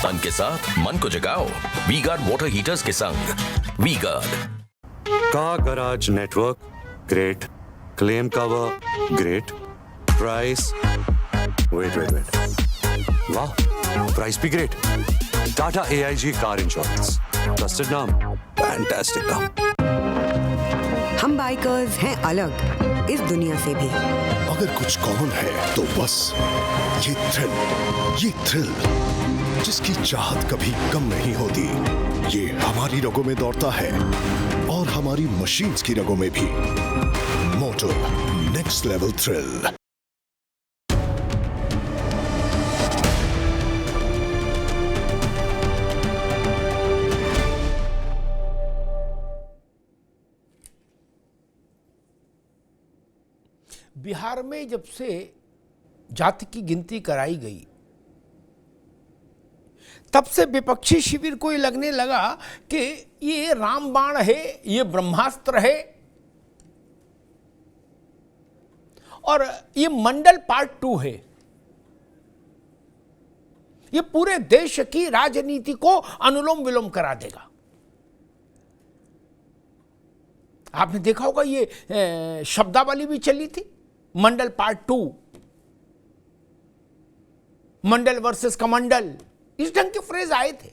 तन के साथ मन को जगाओ वी गार्ड वाटर हीटर्स के संग। V Guard. Car garage network great, claim cover great, price wait वाह, प्राइस भी great. Tata AIG car insurance, trusted नाम, फैंटास्टिक नाम। हम बाइकर्स हैं अलग इस दुनिया से भी। अगर कुछ कॉमन है तो बस ये थ्रिल जिसकी चाहत कभी कम नहीं होती। ये हमारी रगों में दौड़ता है और हमारी मशीन्स की रगों में भी। Motto next level thrill. Bihar में जब से जाति की गिनती कराई गई तब से विपक्षी शिविर को ये लगने लगा कि ये रामबाण है, ये ब्रह्मास्त्र है और ये मंडल पार्ट 2 है। ये पूरे देश की राजनीति को अनुलोम विलोम करा देगा। आपने देखा होगा ये शब्दावली भी चली थी, मंडल पार्ट 2, मंडल वर्सेस कमंडल, इस ढंग के फ्रेज आए थे।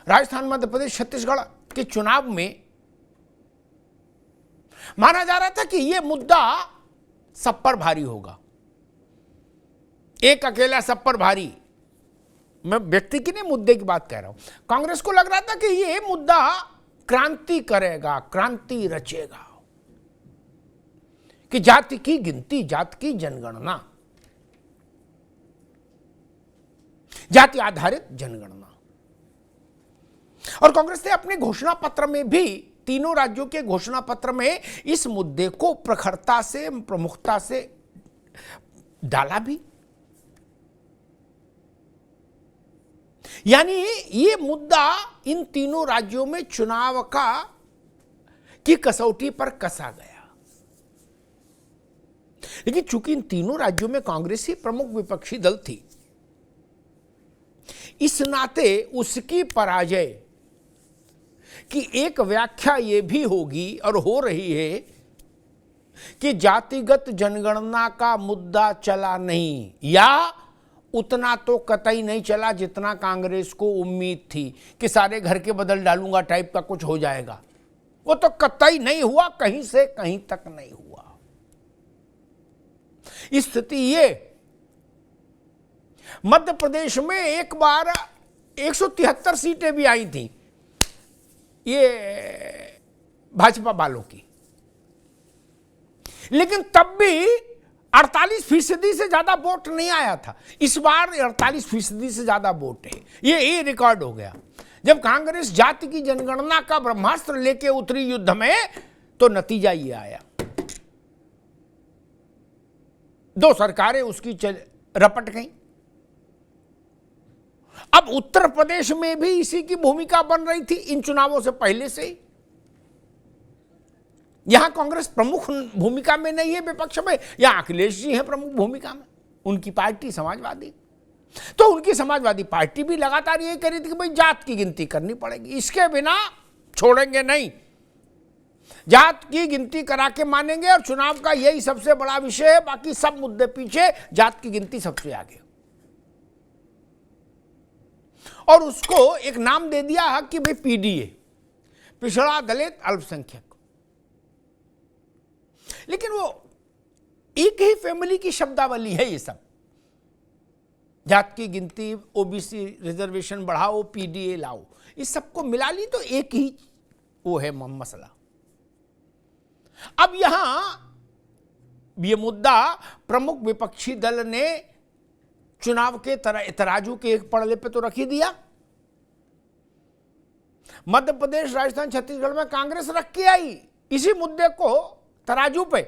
राजस्थान, मध्य प्रदेश, छत्तीसगढ़ के चुनाव में माना जा रहा था कि यह मुद्दा सब पर भारी होगा, एक अकेला सब पर भारी। मैं व्यक्ति की नहीं, मुद्दे की बात कह रहा हूं। कांग्रेस को लग रहा था कि यह मुद्दा क्रांति करेगा, क्रांति रचेगा, कि जाति की गिनती, जाति की जनगणना, जाति आधारित जनगणना। और कांग्रेस ने अपने घोषणा पत्र में भी, तीनों राज्यों के घोषणा पत्र में इस मुद्दे को प्रखरता से, प्रमुखता से डाला भी। यानी ये मुद्दा इन तीनों राज्यों में चुनाव की कसौटी पर कसा गया। लेकिन चूंकि इन तीनों राज्यों में कांग्रेस ही प्रमुख विपक्षी दल थी, इस नाते उसकी पराजय की एक व्याख्या यह भी होगी और हो रही है कि जातिगत जनगणना का मुद्दा चला नहीं, या उतना तो कतई नहीं चला जितना कांग्रेस को उम्मीद थी कि सारे घर के बदल डालूंगा टाइप का कुछ हो जाएगा। वो तो कतई नहीं हुआ, कहीं से कहीं तक नहीं हुआ। स्थिति ये, मध्य प्रदेश में एक बार 173 सीटें भी आई थी ये भाजपा वालों की, लेकिन तब भी 48% से ज्यादा वोट नहीं आया था। इस बार 48% से ज्यादा वोट है, ये रिकॉर्ड हो गया। जब कांग्रेस जाति की जनगणना का ब्रह्मास्त्र लेके उतरी युद्ध में, तो नतीजा ये आया, 2 सरकारें उसकी रपट गई। अब उत्तर प्रदेश में भी इसी की भूमिका बन रही थी इन चुनावों से पहले से ही। यहां कांग्रेस प्रमुख भूमिका में नहीं है विपक्ष में, यहां अखिलेश जी हैं प्रमुख भूमिका में, उनकी पार्टी समाजवादी। तो उनकी समाजवादी पार्टी भी लगातार यही कह रही थी कि भाई जात की गिनती करनी पड़ेगी, इसके बिना छोड़ेंगे नहीं, जात की गिनती करा के मानेंगे। और चुनाव का यही सबसे बड़ा विषय है, बाकी सब मुद्दे पीछे, जात की गिनती सबसे आगे। और उसको एक नाम दे दिया कि भाई PDA, पिछड़ा दलित अल्पसंख्यक। लेकिन वो एक ही फैमिली की शब्दावली है ये सब, जात की गिनती, OBC रिजर्वेशन बढ़ाओ, PDA लाओ, इस सबको मिला ली तो एक ही वो है मसला। अब यहां ये मुद्दा प्रमुख विपक्षी दल ने चुनाव के तराजू के एक पड़ले पे तो रख ही दिया। मध्य प्रदेश, राजस्थान, छत्तीसगढ़ में कांग्रेस रख के आई इसी मुद्दे को तराजू पे।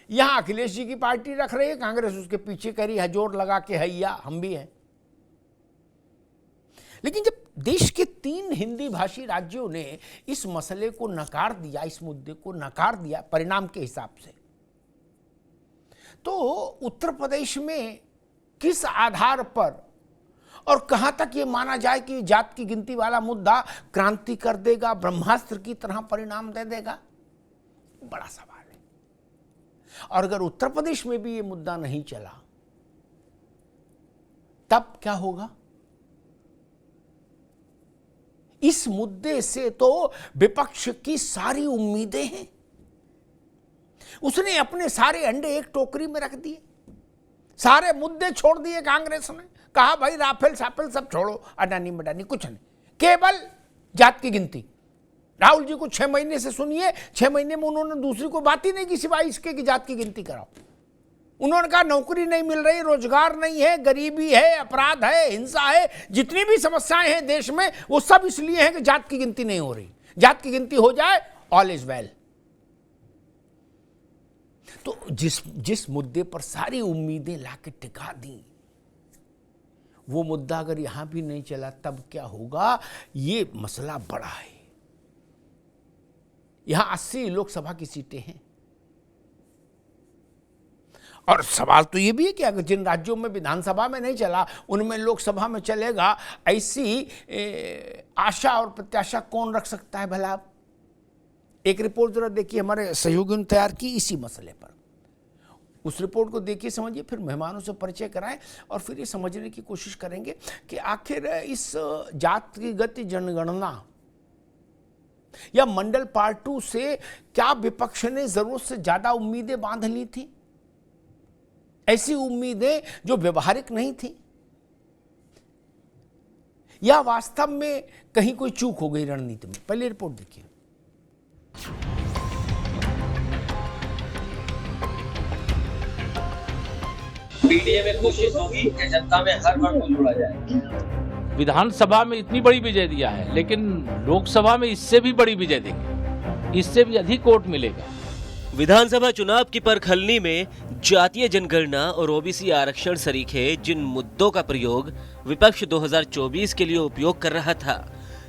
यहां अखिलेश जी की पार्टी रख रही है, कांग्रेस उसके पीछे करी है, जोर लगा के हैया हम भी हैं। लेकिन जब देश के 3 हिंदी भाषी राज्यों ने इस मसले को नकार दिया, इस मुद्दे को नकार दिया परिणाम के हिसाब से, तो उत्तर प्रदेश में किस आधार पर और कहां तक ये माना जाए कि जात की गिनती वाला मुद्दा क्रांति कर देगा, ब्रह्मास्त्र की तरह परिणाम दे देगा? बड़ा सवाल है। और अगर उत्तर प्रदेश में भी ये मुद्दा नहीं चला तब क्या होगा? इस मुद्दे से तो विपक्ष की सारी उम्मीदें हैं। उसने अपने सारे अंडे एक टोकरी में रख दिए, सारे मुद्दे छोड़ दिए। कांग्रेस ने कहा भाई राफेल साफेल सब छोड़ो, अडानी मडानी कुछ नहीं, केवल जात की गिनती। राहुल जी को 6 महीने से सुनिए, 6 महीने में उन्होंने दूसरी कोई बात ही नहीं की सिवाय इसके कि जात की गिनती कराओ। उन्होंने कहा नौकरी नहीं मिल रही, रोजगार नहीं है, गरीबी है, अपराध है, हिंसा है, जितनी भी समस्याएं हैं देश में वो सब इसलिए हैं कि जात की गिनती नहीं हो रही। जात की गिनती हो जाए ऑल इज वेल। तो जिस मुद्दे पर सारी उम्मीदें लाके टिका दी, वो मुद्दा अगर यहां भी नहीं चला तब क्या होगा? ये मसला बड़ा है। यहां 80 लोकसभा की सीटें हैं और सवाल तो ये भी है कि अगर जिन राज्यों में विधानसभा में नहीं चला उनमें लोकसभा में चलेगा, ऐसी आशा और प्रत्याशा कौन रख सकता है भला? एक रिपोर्ट जरा देखिए, हमारे सहयोगियों ने तैयार की इसी मसले पर। उस रिपोर्ट को देखिए, समझिए, फिर मेहमानों से परिचय कराएं और फिर ये समझने की कोशिश करेंगे कि आखिर इस जातिगत जनगणना या मंडल पार्ट 2 से क्या विपक्ष ने जरूरत से ज्यादा उम्मीदें बांध ली थी? ऐसी उम्मीदें जो व्यवहारिक नहीं थी, या वास्तव में कहीं कोई चूक हो गई रणनीति में? पहले रिपोर्ट देखिए। पीडीए में कोशिश होगी कि जनता में हर वर्ग को जोड़ा जाए। विधानसभा में इतनी बड़ी विजय दिया है, लेकिन लोकसभा में इससे भी बड़ी विजय देंगे, इससे भी अधिक वोट मिलेगा। विधानसभा चुनाव की परखलनी में जातीय जनगणना और ओबीसी आरक्षण सरीखे जिन मुद्दों का प्रयोग विपक्ष 2024 के लिए उपयोग कर रहा था,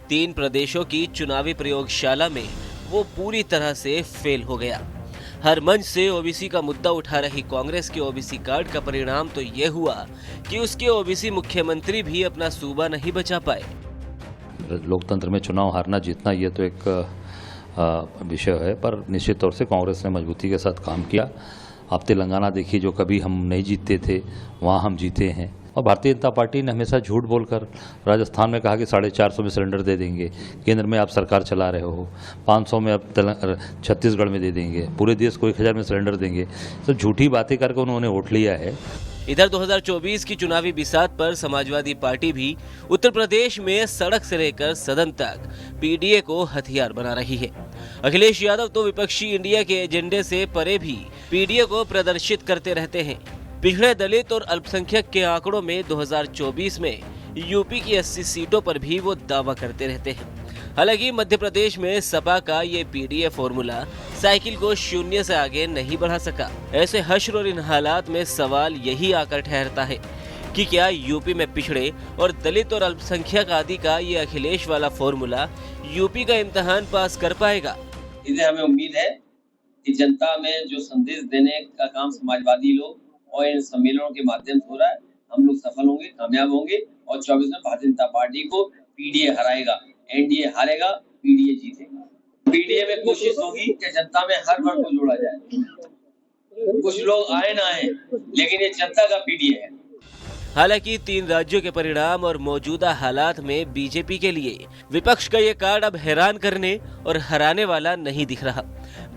3 प्रदेशों की चुनावी प्रयोगशाला में वो पूरी तरह से फेल हो गया। हर मंच से ओबीसी का मुद्दा उठा रही कांग्रेस के ओबीसी कार्ड का परिणाम तो ये हुआ कि उसके ओबीसी मुख्यमंत्री भी अपना सूबा नहीं बचा पाए। लोकतंत्र में चुनाव हारना जीतना ये तो एक विषय है, पर निश्चित तौर से कांग्रेस ने मजबूती के साथ काम किया। आप तेलंगाना देखिए, जो कभी हम नहीं जीतते थे वहाँ हम जीते हैं। और भारतीय जनता पार्टी ने हमेशा झूठ बोलकर राजस्थान में कहा कि 450 में सिलेंडर दे देंगे, केंद्र में आप सरकार चला रहे हो, 500 में अब छत्तीसगढ़ में दे देंगे, पूरे देश को 1000 में सिलेंडर देंगे। तो झूठी बातें करके उन्होंने वोट लिया है। इधर 2024 की चुनावी बिसात पर समाजवादी पार्टी भी उत्तर प्रदेश में सड़क से लेकर सदन तक पीडीए को हथियार बना रही है। अखिलेश यादव तो विपक्षी इंडिया के एजेंडे से परे भी पीडीए को प्रदर्शित करते रहते हैं। पिछड़े दलित और अल्पसंख्यक के आंकड़ों में 2024 में यूपी की 80 सीटों पर भी वो दावा करते रहते हैं। हालांकि मध्य प्रदेश में सपा का ये पीडीए फॉर्मूला साइकिल को 0 से आगे नहीं बढ़ा सका। ऐसे हश्र और इन हालात में सवाल यही आकर ठहरता है कि क्या यूपी में पिछड़े और दलित और अल्पसंख्यक आदि का ये अखिलेश वाला फॉर्मूला यूपी का इम्तिहान पास कर पाएगा? इसलिए हमें उम्मीद है कि जनता में जो संदेश देने का काम समाजवादी लोग और इन सम्मेलनों के माध्यम से हो रहा है, हम लोग सफल होंगे, कामयाब होंगे और 24 में भारतीय जनता पार्टी को पीडीए हराएगा, एनडीए हारेगा, पीडीए जीतेगा। पीडीए में कोशिश होगी कि जनता में हर वर्ग को जोड़ा जाए। कुछ लोग आए ना आए, लेकिन ये जनता का पीडीए है। हालांकि 3 राज्यों के परिणाम और मौजूदा हालात में बीजेपी के लिए विपक्ष का ये कार्ड अब हैरान करने और हराने वाला नहीं दिख रहा।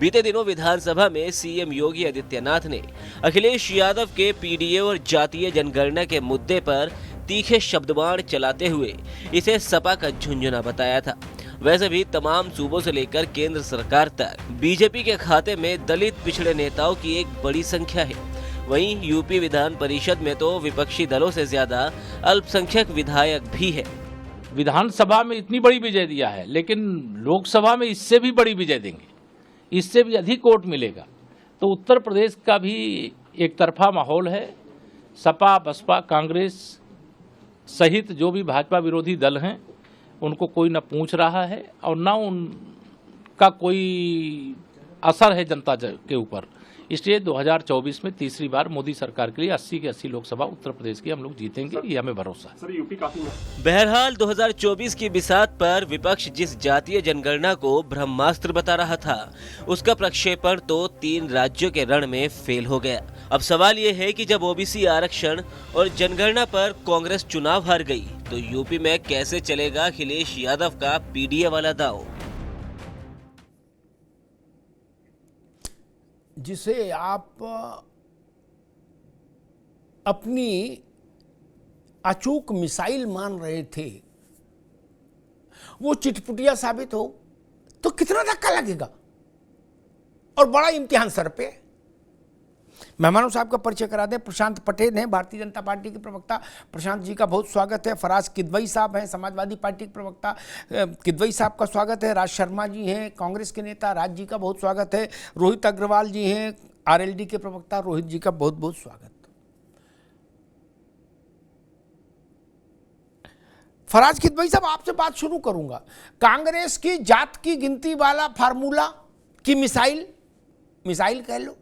बीते दिनों विधानसभा में सीएम योगी आदित्यनाथ ने अखिलेश यादव के पीडीए और जातीय जनगणना के मुद्दे पर तीखे शब्दबाण चलाते हुए इसे सपा का झुंझुना बताया था। वैसे भी तमाम सूबों से लेकर केंद्र सरकार तक बीजेपी के खाते में दलित पिछड़े नेताओं की एक बड़ी संख्या है। वहीं यूपी विधान परिषद में तो विपक्षी दलों से ज्यादा अल्पसंख्यक विधायक भी है। विधानसभा में इतनी बड़ी विजय दिया है, लेकिन लोकसभा में इससे भी बड़ी विजय देंगे, इससे भी अधिक वोट मिलेगा। तो उत्तर प्रदेश का भी एक तरफा माहौल है। सपा, बसपा, कांग्रेस सहित जो भी भाजपा विरोधी दल हैं उनको कोई न पूछ रहा है और न उनका कोई असर है जनता के ऊपर। इसलिए 2024 में तीसरी बार मोदी सरकार के लिए 80 की 80 लोकसभा उत्तर प्रदेश की हम लोग जीतेंगे, ये हमें भरोसा है। बहरहाल 2024 की बिसात पर विपक्ष जिस जातीय जनगणना को ब्रह्मास्त्र बता रहा था, उसका प्रक्षेपण तो 3 राज्यों के रण में फेल हो गया। अब सवाल ये है कि जब ओबीसी आरक्षण और जनगणना पर कांग्रेस चुनाव हार गई, तो यूपी में कैसे चलेगा अखिलेश यादव का पीडीए वाला दांव। जिसे आप अपनी अचूक मिसाइल मान रहे थे, वो चिटपुटिया साबित हो तो कितना धक्का लगेगा, और बड़ा इम्तिहान सर पे। मेहमानों साहब का परिचय करा दें। प्रशांत पटेल हैं, भारतीय जनता पार्टी के प्रवक्ता। प्रशांत जी का बहुत स्वागत है। फराज किदवई साहब हैं, समाजवादी पार्टी के प्रवक्ता। किदवई साहब का स्वागत है। राज शर्मा जी हैं, कांग्रेस के नेता। राज जी का बहुत स्वागत है। रोहित अग्रवाल जी हैं, आरएलडी के प्रवक्ता। रोहित जी का बहुत बहुत स्वागत। फराज किदवई साहब, आपसे बात शुरू करूंगा। कांग्रेस की जात की गिनती वाला फार्मूला की मिसाइल कह लो,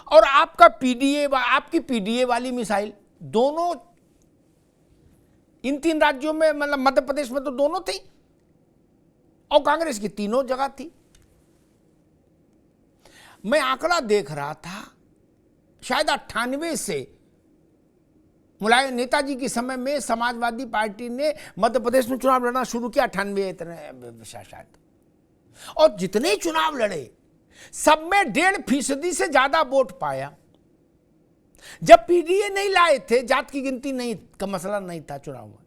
और आपका आपकी पीडीए वाली मिसाइल, दोनों इन 3 राज्यों में, मतलब मध्य प्रदेश में तो दोनों थी, और कांग्रेस की तीनों जगह थी। मैं आंकड़ा देख रहा था, शायद 98 से मुलायम नेताजी के समय में समाजवादी पार्टी ने मध्य प्रदेश में चुनाव लड़ना शुरू किया, 98 इतने शायद, और जितने चुनाव लड़े सब में 1.5% से ज्यादा वोट पाया। जब पीडीए नहीं लाए थे, जात की गिनती नहीं का मसला नहीं था चुनाव में।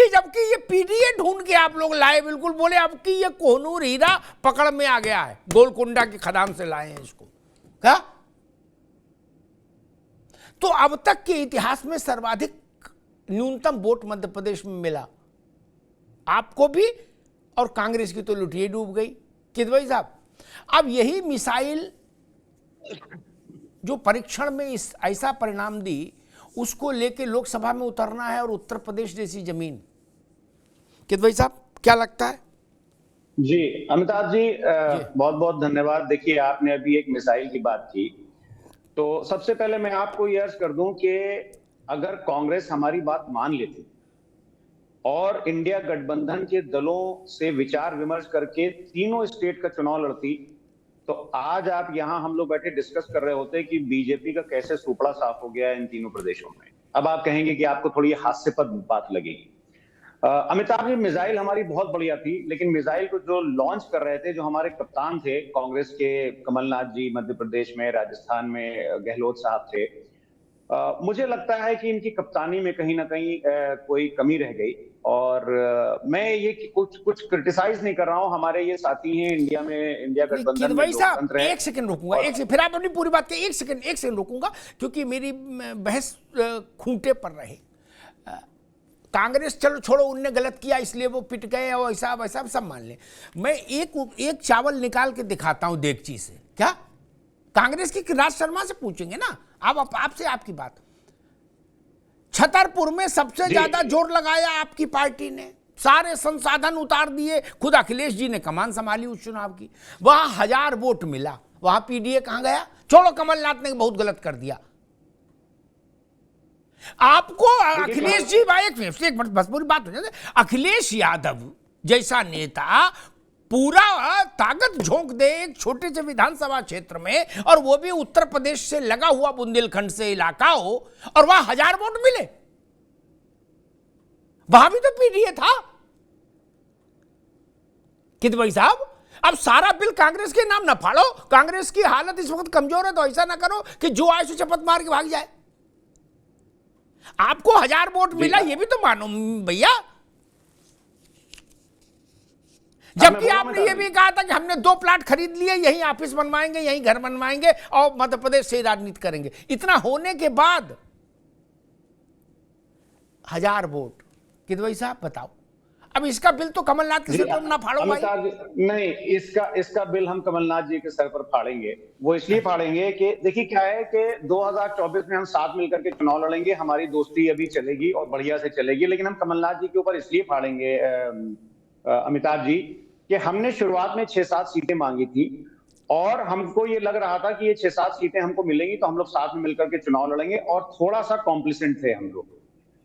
जबकि ये पीडीए ढूंढ के आप लोग लाए, बिल्कुल बोले अब की ये कोहनूर हीरा पकड़ में आ गया है, गोलकुंडा की खदान से लाए हैं इसको, क्या? तो अब तक के इतिहास में सर्वाधिक न्यूनतम वोट मध्य प्रदेश में मिला आपको भी, और कांग्रेस की तो लुटिए डूब गई। किदवई साहब, अब यही मिसाइल जो परीक्षण में ऐसा परिणाम दी, उसको लेके लोकसभा में उतरना है, और उत्तर प्रदेश जैसी जमीन। किदवई साहब, क्या लगता है? जी अमिताभ जी, बहुत बहुत धन्यवाद। देखिए, आपने अभी एक मिसाइल की बात की, तो सबसे पहले मैं आपको ये अर्ज कर दूं कि अगर कांग्रेस हमारी बात मान लेती और इंडिया गठबंधन के दलों से विचार विमर्श करके तीनों स्टेट का चुनाव लड़ती, तो आज आप यहां हम लोग बैठे डिस्कस कर रहे होते कि बीजेपी का कैसे सुपड़ा साफ हो गया है इन तीनों प्रदेशों में। अब आप कहेंगे कि आपको थोड़ी हास्यास्पद बात लगेगी। अमिताभ जी, मिसाइल हमारी बहुत बढ़िया थी, लेकिन मिसाइल को जो लॉन्च कर रहे थे, जो हमारे कप्तान थे कांग्रेस के, कमलनाथ जी मध्य प्रदेश में, राजस्थान में गहलोत साहब थे, मुझे लगता है कि इनकी कप्तानी में कहीं ना कहीं कोई कमी रह गई। और मैं ये कुछ क्रिटिसाइज नहीं कर रहा हूं, हमारे ये साथी हैं इंडिया में, इंडिया गठबंधन में लोकतंत्र है। एक सेकंड रोकूंगा, फिर आप अपनी पूरी बात के एक सेकंड रोकूंगा, क्योंकि मेरी बहस खूंटे पर रहे। कांग्रेस चलो छोड़ो, उनने गलत किया इसलिए वो पिट गए, और ऐसा वैसा सब मान ले। मैं एक चावल निकाल के दिखाता हूं देगची से, क्या कांग्रेस की राज शर्मा से पूछेंगे ना आपसे, आपकी बात। छतरपुर में सबसे ज्यादा जोर लगाया आपकी पार्टी ने, सारे संसाधन उतार दिए, खुद अखिलेश जी ने कमान संभाली उस चुनाव की, वहां 1000 वोट मिला, वहां पीडीए कहां गया? छोड़ो, कमलनाथ ने बहुत गलत कर दिया। आपको अखिलेश जी, एक मिनट बस पूरी बात हो जाए। अखिलेश यादव जैसा नेता पूरा ताकत झोंक दे एक छोटे से विधानसभा क्षेत्र में, और वो भी उत्तर प्रदेश से लगा हुआ बुंदेलखंड से इलाका हो, और वहां 1000 वोट मिले, वहां भी तो पीडीए था। किदवई साहब, अब सारा बिल कांग्रेस के नाम ना फाड़ो। कांग्रेस की हालत इस वक्त कमजोर है, तो ऐसा ना करो कि जो आए सो शपथ मार के भाग जाए। आपको 1000 वोट मिला, ये भी तो मानो भैया। जबकि आपने ये भी कहा था कि हमने 2 प्लाट खरीद लिए, यहीं ऑफिस बनवाएंगे, यहीं घर बनवाएंगे, और मध्य प्रदेश से राजनीति करेंगे। इतना होने के बाद 1000 वोट। किदवई साहब बताओ, अब इसका बिल तो कमलनाथ के सर पर ना फाड़ो भाई। नहीं, इसका बिल हम कमलनाथ जी के सर पर फाड़ेंगे। वो इसलिए फाड़ेंगे कि देखिए क्या है कि 2024 में हम साथ मिलकर के चुनाव लड़ेंगे, हमारी दोस्ती अभी चलेगी और बढ़िया से चलेगी, लेकिन हम कमलनाथ जी के ऊपर इसलिए फाड़ेंगे अमिताभ जी कि हमने शुरुआत में 6-7 सीटें मांगी थी, और हमको ये लग रहा था कि ये 6-7 सीटें हमको मिलेंगी तो हम लोग साथ में मिलकर के चुनाव लड़ेंगे, और थोड़ा सा कॉम्प्लिसेंट थे हम लोग।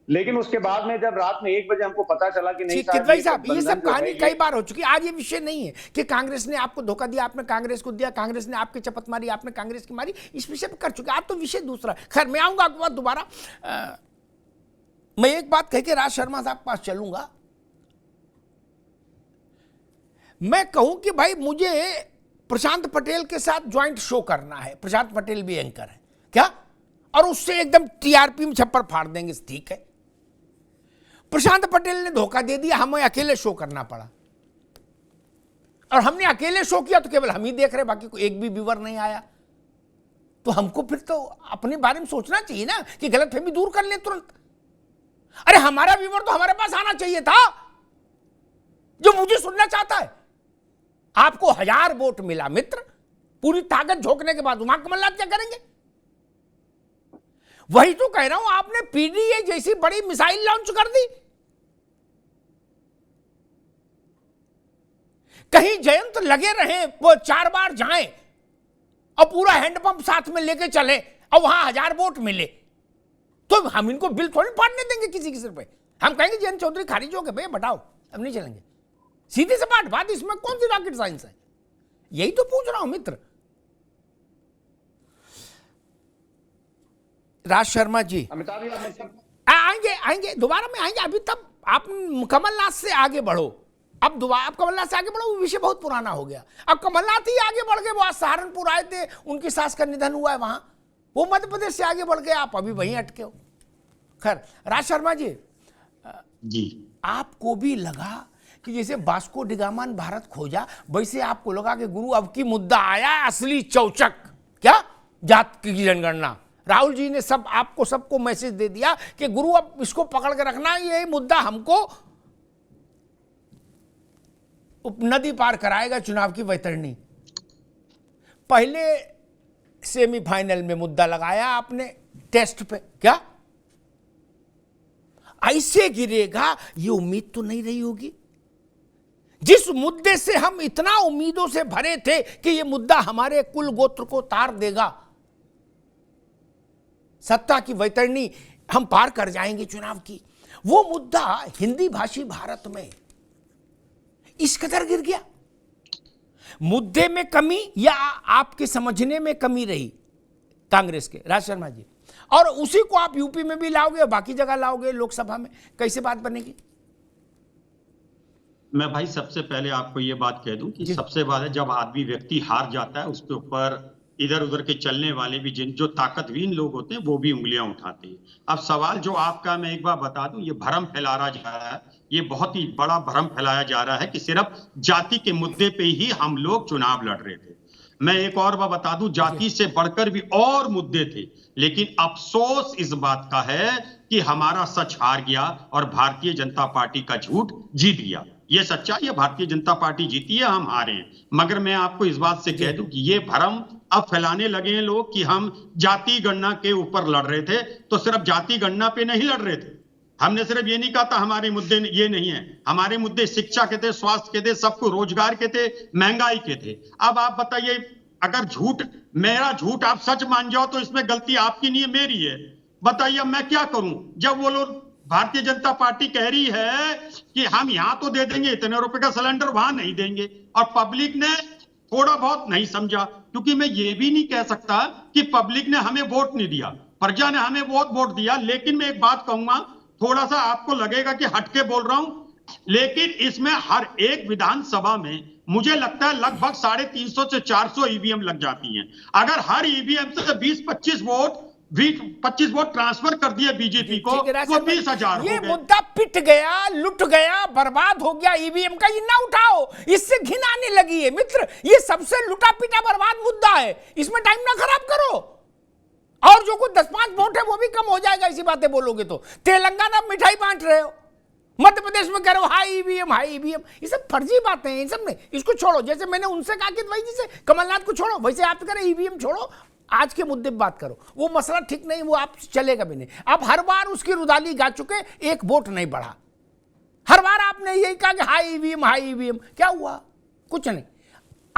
लेकिन उसके बाद में जब रात में 1 बजे हमको पता चला कि नहीं किदवई साहब, ये सब कहानी कई ये बार हो चुकी है। आज ये विषय नहीं है कि कांग्रेस ने आपको धोखा दिया, आपने कांग्रेस को दिया, कांग्रेस ने आपकी चपत मारी, आपने कांग्रेस की मारी, इस विषय पर कर चुके। आज तो विषय दूसरा है। खैर, मैं आऊंगा आपके बाद दोबारा। मैं एक बात कह के राज शर्मा साहब के पास चलूंगा। मैं कहूं कि भाई मुझे प्रशांत पटेल के साथ ज्वाइंट शो करना है, प्रशांत पटेल भी एंकर है क्या, और उससे एकदम टीआरपी में छप्पर फाड़ देंगे, ठीक है। प्रशांत पटेल ने धोखा दे दिया, हमें अकेले शो करना पड़ा, और हमने अकेले शो किया तो केवल हम ही देख रहे, बाकी कोई एक भी व्यूअर नहीं आया। तो हमको फिर तो अपने बारे में सोचना चाहिए ना कि गलतफहमी दूर कर ले तुरंत। अरे हमारा व्यूअर तो हमारे पास आना चाहिए था, जो मुझे सुनना चाहता है। आपको 1000 वोट मिला मित्र, पूरी ताकत झोंकने के बाद वहां कमलनाथ क्या करेंगे? वही तो कह रहा हूं, आपने पीडीए जैसी बड़ी मिसाइल लॉन्च कर दी। कहीं जयंत लगे रहे, वो 4 बार जाएं और पूरा हैंडपंप साथ में लेके चले और वहां 1000 वोट मिले, तो हम इनको बिल थोड़ी फाड़ने देंगे किसी के सिर पे। हम कहेंगे जयंत चौधरी खारिज हो गए, भैया बताओ, अब नहीं चलेंगे। सीधी से बात, इसमें कौन सी रॉकेट साइंस है? यही तो पूछ रहा हूं मित्र। राज शर्मा जी, अमिताभ जी आएंगे दोबारा में आएंगे। अभी तब आप कमलनाथ से आगे बढ़ो। अब दोबारा आप कमलनाथ से आगे बढ़ो, वो विषय बहुत पुराना हो गया। अब कमलनाथ ही आगे बढ़ गए। वो आज सहारनपुर आए थे, उनकी सास का निधन हुआ है वहां, वो मध्य प्रदेश से आगे बढ़ गए, आप अभी वहीं अटके हो। खैर, राज शर्मा जी, आपको भी लगा कि जैसे वास्को डिगामा ने भारत खोजा, वैसे आपको लगा कि गुरु अब की मुद्दा आया असली चौचक, क्या जात की जनगणना। राहुल जी ने आपको सबको मैसेज दे दिया कि गुरु अब इसको पकड़ के रखना, ये मुद्दा हमको नदी पार कराएगा चुनाव की वैतरणी। पहले सेमीफाइनल में मुद्दा लगाया आपने टेस्ट पे, क्या ऐसे गिरेगा ये उम्मीद तो नहीं रही होगी। जिस मुद्दे से हम इतना उम्मीदों से भरे थे कि ये मुद्दा हमारे कुल गोत्र को तार देगा, सत्ता की वैतरणी हम पार कर जाएंगे चुनाव की, वो मुद्दा हिंदी भाषी भारत में इस कदर गिर गया। मुद्दे में कमी या आपके समझने में कमी रही कांग्रेस के, राज शर्मा जी, और उसी को आप यूपी में भी लाओगे और बाकी जगह लाओगे, लोकसभा में कैसे बात बनेगी? मैं भाई सबसे पहले आपको ये बात कह दूं कि सबसे बात है, जब आदमी व्यक्ति हार जाता है उसके ऊपर इधर उधर के चलने वाले भी जो ताकतवीन लोग होते हैं वो भी उंगलियां उठाते हैं। अब सवाल जो आपका, मैं एक बार बता दूं, ये भ्रम फैलाया जा रहा है, ये बहुत ही बड़ा भ्रम फैलाया जा रहा है कि सिर्फ जाति के मुद्दे पे ही हम लोग चुनाव लड़ रहे थे। मैं एक और बात बता दूं, जाति से बढ़कर भी और मुद्दे थे, लेकिन अफसोस इस बात का है कि हमारा सच हार गया और भारतीय जनता पार्टी का झूठ जीत गया। ये सच्चाई है, भारतीय जनता पार्टी जीती है, हम हारे हैं। मगर मैं आपको इस बात से कह दूं कि ये भ्रम अब फैलाने लगे हैं लोग कि हम जाति गणना के ऊपर लड़ रहे थे, तो सिर्फ जाति गणना पे नहीं लड़ रहे थे। हमने सिर्फ ये नहीं कहा था हमारे मुद्दे ये नहीं है, हमारे मुद्दे शिक्षा के थे, स्वास्थ्य के थे, सबको रोजगार के थे, महंगाई के थे। अब आप बताइए, अगर झूठ, मेरा झूठ आप सच मान जाओ तो इसमें गलती आपकी नहीं है, मेरी है। बताइए मैं क्या करूं जब वो लोग, भारतीय जनता पार्टी कह रही है कि हम यहां तो दे देंगे इतने रुपए का सिलेंडर, वहां नहीं देंगे, और पब्लिक ने थोड़ा बहुत नहीं समझा। क्योंकि मैं ये भी नहीं कह सकता कि पब्लिक ने हमें वोट नहीं दिया, प्रजा ने हमें बहुत वोट दिया। लेकिन मैं एक बात कहूंगा, थोड़ा सा आपको लगेगा कि हटके बोल रहा हूं, लेकिन इसमें हर एक विधानसभा में मुझे लगता है लगभग 350 से 400 ईवीएम लग जाती हैं। अगर हर ईवीएम से 20-25 वोट ट्रांसफर कर दिए बीजेपी को, वो 20,000 ये मुद्दा पिट गया, लुट गया, बर्बाद हो गया। ईवीएम का ये ना उठाओ, इससे घिन आने लगी है मित्र। ये सबसे लुटा पिटा बर्बाद मुद्दा है, इसमें टाइम ना खराब करो। और जो कुछ 10-5 वोट है वो भी कम हो जाएगा ऐसी बातें बोलोगे तो। तेलंगाना में मिठाई बांट रहे हो, मध्य प्रदेश में कह रहे हो हाई ईवीएम, ये सब फर्जी बातें हैं, इन सब में इसको छोड़ो। जैसे मैंने उनसे कहा कि भाई जी से कमलनाथ को छोड़ो, वैसे आप कह रहे ईवीएम छोड़ो, आज के मुद्दे पे बात करो। वो मसला ठीक नहीं, वो आप चलेगा भी नहीं। आप हर बार उसकी रुदाली गा चुके, एक वोट नहीं बढ़ा। हर बार आपने यही कहा कि हाई ईवीएम, क्या हुआ? कुछ नहीं।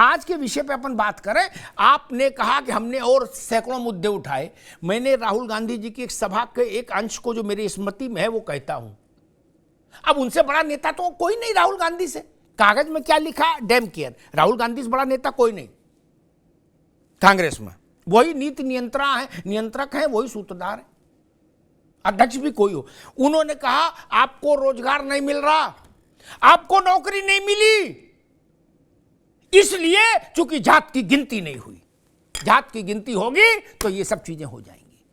आज के विषय पे अपन बात करें। आपने कहा कि हमने और सैकड़ों मुद्दे उठाए। मैंने राहुल गांधी जी की एक सभा के एक अंश को जो मेरी स्मृति में है वो कहता हूं। अब उनसे बड़ा नेता तो कोई नहीं राहुल गांधी से। कागज में क्या लिखा, डैम केयर। राहुल गांधी से बड़ा नेता कोई नहीं कांग्रेस में। वही नीति नियंत्रक है, वही सूत्रधार है, अध्यक्ष भी कोई हो। उन्होंने कहा आपको रोजगार नहीं मिल रहा, आपको नौकरी नहीं मिली, इसलिए चूंकि जात की गिनती नहीं हुई। जात की गिनती होगी तो ये सब चीजें हो जाएंगी।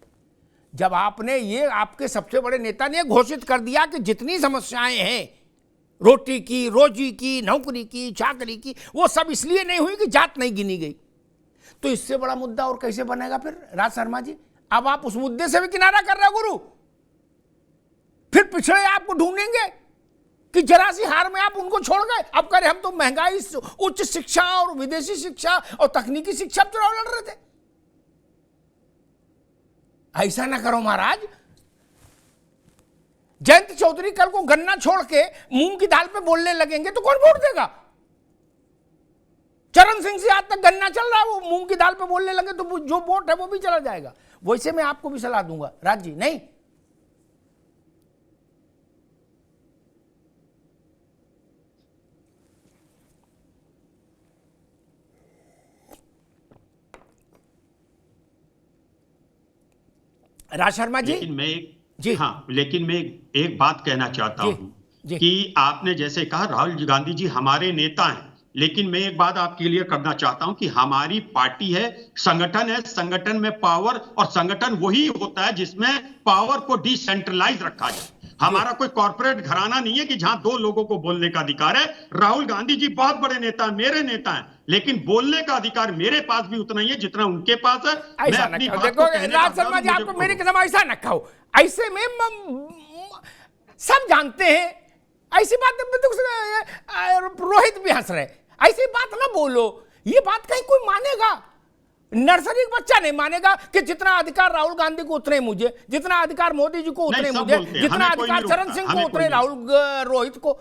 जब आपने ये, आपके सबसे बड़े नेता ने घोषित कर दिया कि जितनी समस्याएं हैं रोटी की, रोजी की, नौकरी की, चाकरी की, वो सब इसलिए नहीं हुई कि जात नहीं गिनी गई, तो इससे बड़ा मुद्दा और कैसे बनेगा फिर राज शर्मा जी? अब आप उस मुद्दे से भी किनारा कर रहे हो गुरु। फिर पिछड़े आपको ढूंढेंगे कि जरा सी हार में आप उनको छोड़ गए। अब करें हम तो महंगाई, उच्च शिक्षा और विदेशी शिक्षा और तकनीकी शिक्षा चुनाव लड़ रहे थे। ऐसा ना करो महाराज। जयंत चौधरी कल को गन्ना छोड़ के मूंग की दाल पे बोलने लगेंगे तो कौन वोट देगा? चरण सिंह से आज तक गन्ना चल रहा है, वो मूंग की दाल पे बोलने लगे तो जो वोट है वो भी चला जाएगा। वैसे मैं आपको भी सलाह दूंगा राज जी, नहीं राज शर्मा जी। लेकिन मैं जी हाँ, लेकिन मैं एक बात कहना चाहता हूं कि आपने जैसे कहा राहुल गांधी जी हमारे नेता हैं, लेकिन मैं एक बात आपके क्लियर करना चाहता हूं कि हमारी पार्टी है, संगठन है, संगठन में पावर, और संगठन वही होता है जिसमें पावर को डिसेंट्रलाइज रखा जाए। हमारा कोई कॉर्पोरेट घराना नहीं है कि जहां दो लोगों को बोलने का अधिकार है। राहुल गांधी जी बहुत बड़े नेता हैं, मेरे नेता हैं, लेकिन बोलने का अधिकार मेरे पास भी उतना ही है जितना उनके पास है। ऐसा न कहो। देखो राज शर्मा जी, आपको मेरे कसम ऐसा न कहो। ऐसे में सब जानते हैं, ऐसी बात रोहित भी हंस रहे, ऐसी बात ना बोलो। ये बात कहीं कोई मानेगा? नर्सरी का बच्चा नहीं मानेगा कि जितना अधिकार राहुल गांधी को उतने मुझे, जितना अधिकार मोदी जी को उतने मुझे, जितना अधिकार चरण सिंह को उतने रोहित को,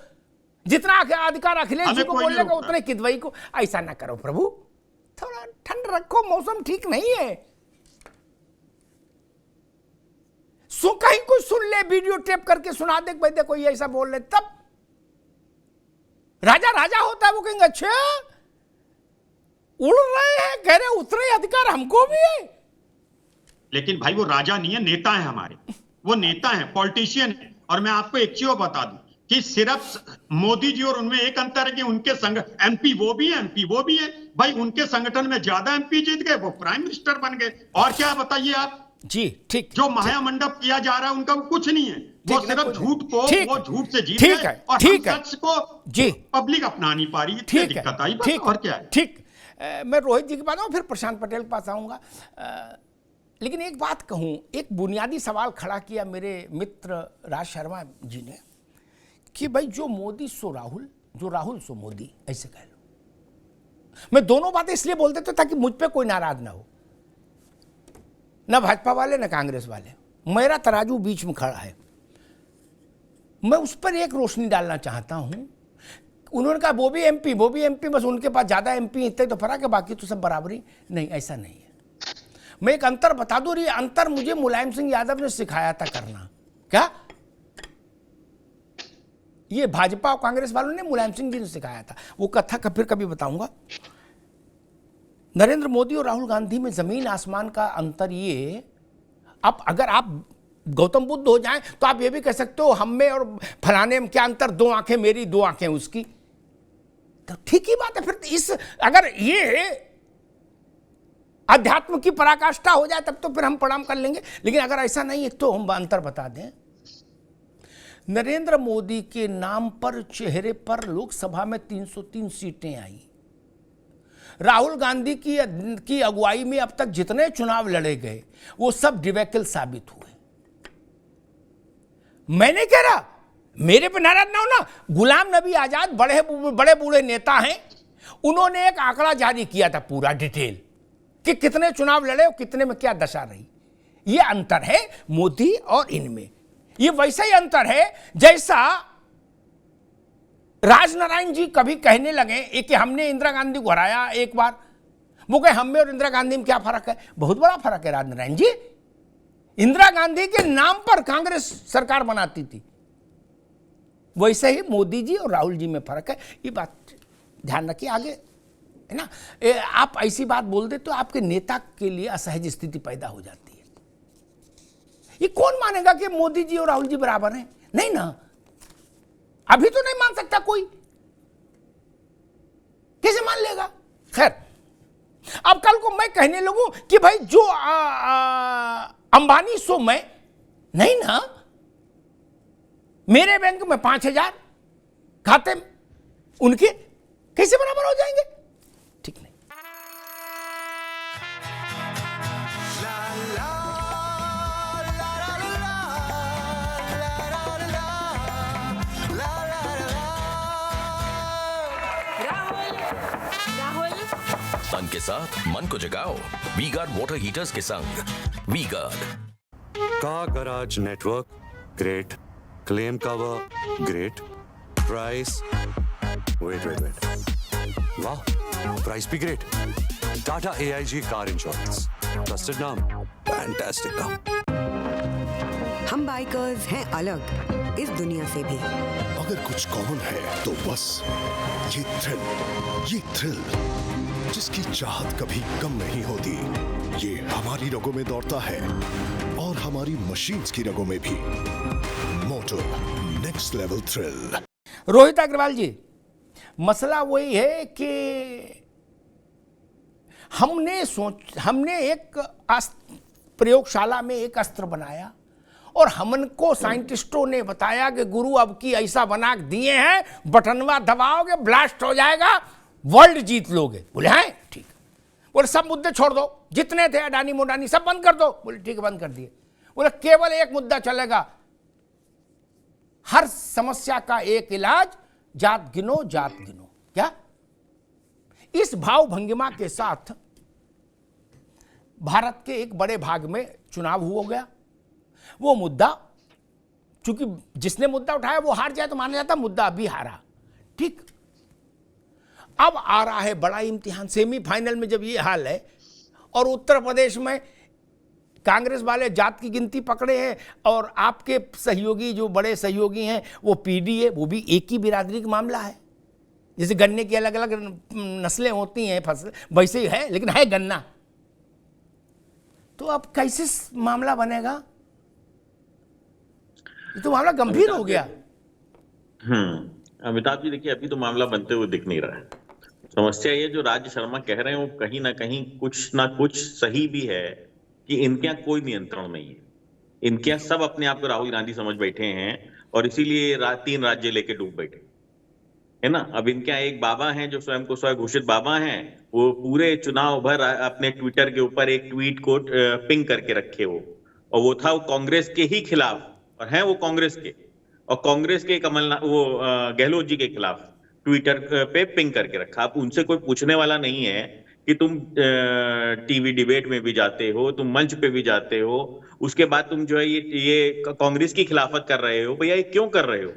जितना अधिकार अखिलेश जी को बोलने का उतने किदवई को। ऐसा ना करो प्रभु, थोड़ा ठंड रखो, मौसम ठीक नहीं है। कहीं कोई सुन ले, वीडियो टेप करके सुना दे, भाई देखो ये ऐसा बोल रहे, तब राजा राजा होता है। वो कहेंगे अच्छा उड़ रहे हैं, कह रहे उतने अधिकार हमको भी है। लेकिन भाई वो राजा नहीं है, नेता है हमारे, वो नेता है, पॉलिटिशियन है। और मैं आपको एक चीज बता दूं कि सिर्फ मोदी जी और उनमें एक अंतर है कि उनके एमपी वो भी है, एमपी वो भी है। भाई उनके संगठन में ज्यादा एमपी जीत गए, वो प्राइम मिनिस्टर बन गए। और क्या बताइए आप जी? ठीक, जो महामंडप किया जा रहा है उनका वो कुछ नहीं है, वो सिर्फ झूठ को, वो झूठ से जीत गए और सच को जी पब्लिक अपना नहीं पा रही है। ठीक दिक्कत आई, ठीक, और क्या है? ठीक। मैं रोहित जी के पास आऊँ, फिर प्रशांत पटेल के पास आऊँगा। लेकिन एक बात कहूँ, एक बुनियादी सवाल खड़ा किया मेरे मित्र राज शर्मा जी ने कि भाई जो मोदी सो राहुल, जो राहुल सो मोदी, ऐसे कह लो। मैं दोनों बातें इसलिए बोलते थे ताकि मुझ पे कोई नाराज ना हो, ना भाजपा वाले ना कांग्रेस वाले। मेरा तराजू बीच में खड़ा है। मैं उस पर एक रोशनी डालना चाहता हूं। उन्होंने कहा वो भी एमपी, वो भी एमपी, बस उनके पास ज्यादा एमपी इतने तो फर्क है, बाकी तो सब बराबरी। नहीं, ऐसा नहीं है। मैं एक अंतर बता दूं, ये अंतर मुझे मुलायम सिंह यादव ने सिखाया था करना। क्या? ये भाजपा और कांग्रेस वालों ने, मुलायम सिंह जी ने सिखाया था। वो कथा फिर कभी बताऊंगा। नरेंद्र मोदी और राहुल गांधी में जमीन आसमान का अंतर ये, अब अगर आप गौतम बुद्ध हो जाएं तो आप ये भी कह सकते हो हम में और फलाने में क्या अंतर, दो आंखें मेरी दो आंखें उसकी, तो ठीक ही बात है। फिर इस अगर ये अध्यात्म की पराकाष्ठा हो जाए तब तो फिर हम प्रणाम कर लेंगे। लेकिन अगर ऐसा नहीं है तो हम अंतर बता दें। नरेंद्र मोदी के नाम पर, चेहरे पर लोकसभा में 303 सीटें आई। राहुल गांधी की अगुवाई में अब तक जितने चुनाव लड़े गए वो सब डिवेकल साबित हुए। मैं नहीं कह रहा, मेरे पे नाराज ना हो ना। गुलाम नबी आजाद बड़े बूढ़े नेता हैं, उन्होंने एक आंकड़ा जारी किया था पूरा डिटेल कि कितने चुनाव लड़े और कितने में क्या दशा रही। ये अंतर है मोदी और इनमें। ये वैसा ही अंतर है जैसा राजनारायण जी कभी कहने लगे कि हमने इंदिरा गांधी को हराया एक बार, वो कहे हम में और इंदिरा गांधी में क्या फर्क है? बहुत बड़ा फर्क है राजनारायण जी। इंदिरा गांधी के नाम पर कांग्रेस सरकार बनाती थी, वैसे ही मोदी जी और राहुल जी में फर्क है। ये बात ध्यान रखिए आगे, है ना। आप ऐसी बात बोल दे तो आपके नेता के लिए असहज स्थिति पैदा हो जाती है। ये कौन मानेगा कि मोदी जी और राहुल जी बराबर हैं? नहीं ना, अभी तो नहीं मान सकता कोई, कैसे मान लेगा? खैर, अब कल को मैं कहने लगूं कि भाई जो अंबानी सो मैं नहीं ना, मेरे बैंक में 5,000 खाते उनके कैसे बराबर हो जाएंगे? ठीक नहीं। तन के साथ मन को जगाओ वी गार्ड वाटर हीटर्स के संग V Guard. Car garage network great, claim cover great, price wait वाह, प्राइस भी great. Tata AIG car insurance, trusted नाम, फैंटास्टिक नाम। हम बाइकर्स हैं अलग इस दुनिया से भी। अगर कुछ कॉमन है तो बस ये थ्रिल जिसकी चाहत कभी कम नहीं होती, ये हमारी रगों में दौड़ता है और हमारी मशीन्स की रगों में भी। Motto next level thrill. Rohit Agarwal ji, मसला वही है कि हमने एक प्रयोगशाला में एक अस्त्र बनाया और हमको साइंटिस्टों ने बताया कि गुरु अब की ऐसा बना दिए हैं, बटनवा दबाओगे ब्लास्ट हो जाएगा, वर्ल्ड जीत लोगे। बोले हैं ठीक। बोले सब मुद्दे छोड़ दो, जितने थे अडानी मोडानी सब बंद कर दो। बोले ठीक है, बंद कर दिए। बोले केवल एक मुद्दा चलेगा, हर समस्या का एक इलाज, जात गिनो जात गिनो। क्या? इस भाव भंगिमा के साथ भारत के एक बड़े भाग में चुनाव हो गया। वो मुद्दा, चूंकि जिसने मुद्दा उठाया वो हार जाए तो माना जाता मुद्दा अभी हारा। ठीक, अब आ रहा है बड़ा इम्तिहान। सेमीफाइनल में जब ये हाल है और उत्तर प्रदेश में कांग्रेस वाले जात की गिनती पकड़े हैं और आपके सहयोगी जो बड़े सहयोगी हैं वो पीडीए, वो भी एक ही बिरादरी का मामला है। जैसे गन्ने की अलग अलग नस्लें होती हैं, फसल वैसे ही है, लेकिन है गन्ना। तो अब कैसे मामला बनेगा? ये तो मामला गंभीर हो गया। अमिताभ जी देखिए, अभी तो मामला बनते हुए दिख नहीं रहा है। समस्या ये जो राज्य शर्मा कह रहे हैं वो कहीं ना कुछ सही भी है कि इनके यहाँ कोई नियंत्रण नहीं है। इनके यहाँ सब अपने आप को राहुल गांधी समझ बैठे हैं और इसीलिए 3 राज्य लेके डूब बैठे, है ना। अब इनके यहाँ एक बाबा हैं जो स्वयं को स्वघोषित बाबा हैं, वो पूरे चुनाव भर अपने ट्विटर के ऊपर एक ट्वीट को पिंग करके रखे हो, और वो था वो कांग्रेस के ही खिलाफ, और हैं वो कांग्रेस के, और कांग्रेस के गहलोत जी के खिलाफ ट्विटर पे पिंग करके रखा। अब उनसे कोई पूछने वाला नहीं है कि तुम टीवी डिबेट में भी जाते हो, तुम मंच पे भी जाते हो, उसके बाद तुम जो है ये कांग्रेस की खिलाफत कर रहे हो। भैया ये क्यों कर रहे हो?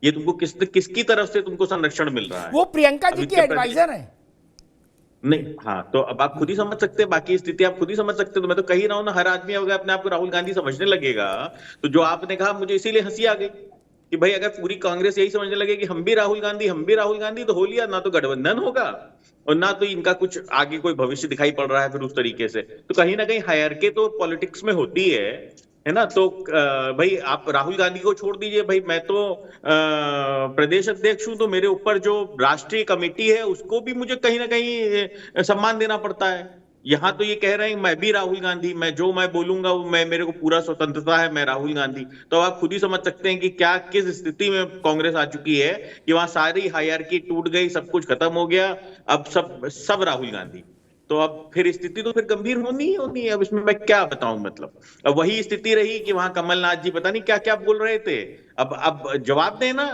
ये तुमको किसकी तरफ से तुमको संरक्षण मिल रहा है? वो प्रियंका जी की एडवाइजर है। नहीं, हाँ, तो अब आप खुद ही समझ सकते हैं, बाकी स्थिति आप खुद ही समझ सकते हो। तो मैं तो कही रहा हूं ना, हर आदमी अगर अपने आप को राहुल गांधी समझने लगेगा तो जो आपने कहा, मुझे इसीलिए हंसी आ गई कि भाई अगर पूरी कांग्रेस यही समझने लगे कि हम भी राहुल गांधी, तो हो लिया, ना तो गठबंधन होगा और ना तो इनका कुछ आगे कोई भविष्य दिखाई पड़ रहा है फिर उस तरीके से। तो कहीं ना कहीं हायरकी तो पॉलिटिक्स में होती है ना। तो भाई आप राहुल गांधी को छोड़ दीजिए, भाई मैं तो प्रदेश अध्यक्ष हूं, तो मेरे ऊपर जो राष्ट्रीय कमेटी है उसको भी मुझे कहीं ना कहीं सम्मान देना पड़ता है। यहाँ तो ये कह रहे हैं मैं भी राहुल गांधी, मैं जो मैं बोलूंगा वो मेरे को पूरा स्वतंत्रता है, मैं राहुल गांधी। तो आप खुद ही समझ सकते हैं कि क्या किस स्थिति में कांग्रेस आ चुकी है कि वहां सारी हायरार्की टूट गई, सब कुछ खत्म हो गया, अब सब राहुल गांधी। तो अब फिर स्थिति तो फिर गंभीर होनी है। अब इसमें मैं क्या बताऊं, मतलब अब वही स्थिति रही कि वहां कमलनाथ जी पता नहीं क्या क्या बोल रहे थे। अब जवाब देना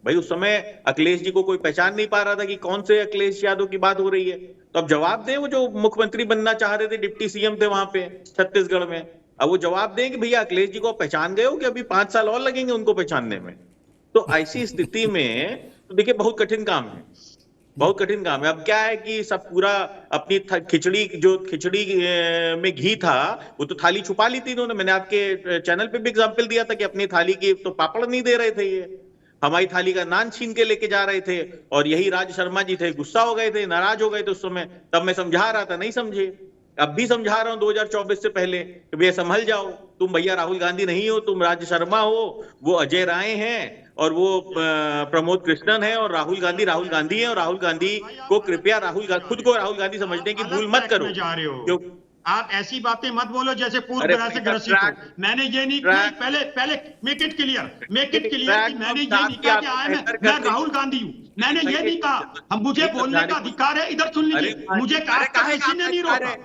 भाई, उस समय अखिलेश जी को कोई पहचान नहीं पा रहा था कि कौन से अखिलेश यादव की बात हो रही है। तो अब जवाब दें, वो जो मुख्यमंत्री बनना चाह रहे थे, डिप्टी सीएम थे वहां पे छत्तीसगढ़ में, अब वो जवाब दें कि भैया अखिलेश जी को पहचान गए हो कि अभी 5 साल और लगेंगे उनको पहचानने में। तो ऐसी स्थिति में तो देखिए बहुत कठिन काम है, बहुत कठिन काम है। अब क्या है कि सब पूरा अपनी खिचड़ी में घी था वो तो थाली छुपा ली थी इन्होंने। मैंने आपके चैनल पे भी एग्जांपल दिया था कि अपनी थाली की तो पापड़ नहीं दे रहे थे, ये हमारी थाली का नान छीन के लेके जा रहे थे। और यही राज शर्मा जी थे, गुस्सा हो गए थे, नाराज हो गए थे उस समय। तब मैं समझा रहा था, नहीं समझे। अब भी समझा रहा हूं 2024 से पहले कि भैया संभल जाओ, तुम भैया राहुल गांधी नहीं हो, तुम राज शर्मा हो, वो अजय राय हैं और वो प्रमोद कृष्णन है, और राहुल गांधी है। और राहुल गांधी को कृपया खुद को राहुल गांधी समझने की भूल मत करो। जा रहे हो आप, ऐसी बातें मत बोलो जैसे पूरी तरह से ग्रसित हो। मैंने ये नहीं किया, पहले मेक इट क्लियर कि मैंने ये नहीं कहा कि मैं राहुल गांधी हूँ। मैंने ये नहीं कहा, मुझे बोलने का अधिकार है, इधर सुन लीजिए। मुझे किसी ने नहीं रोका,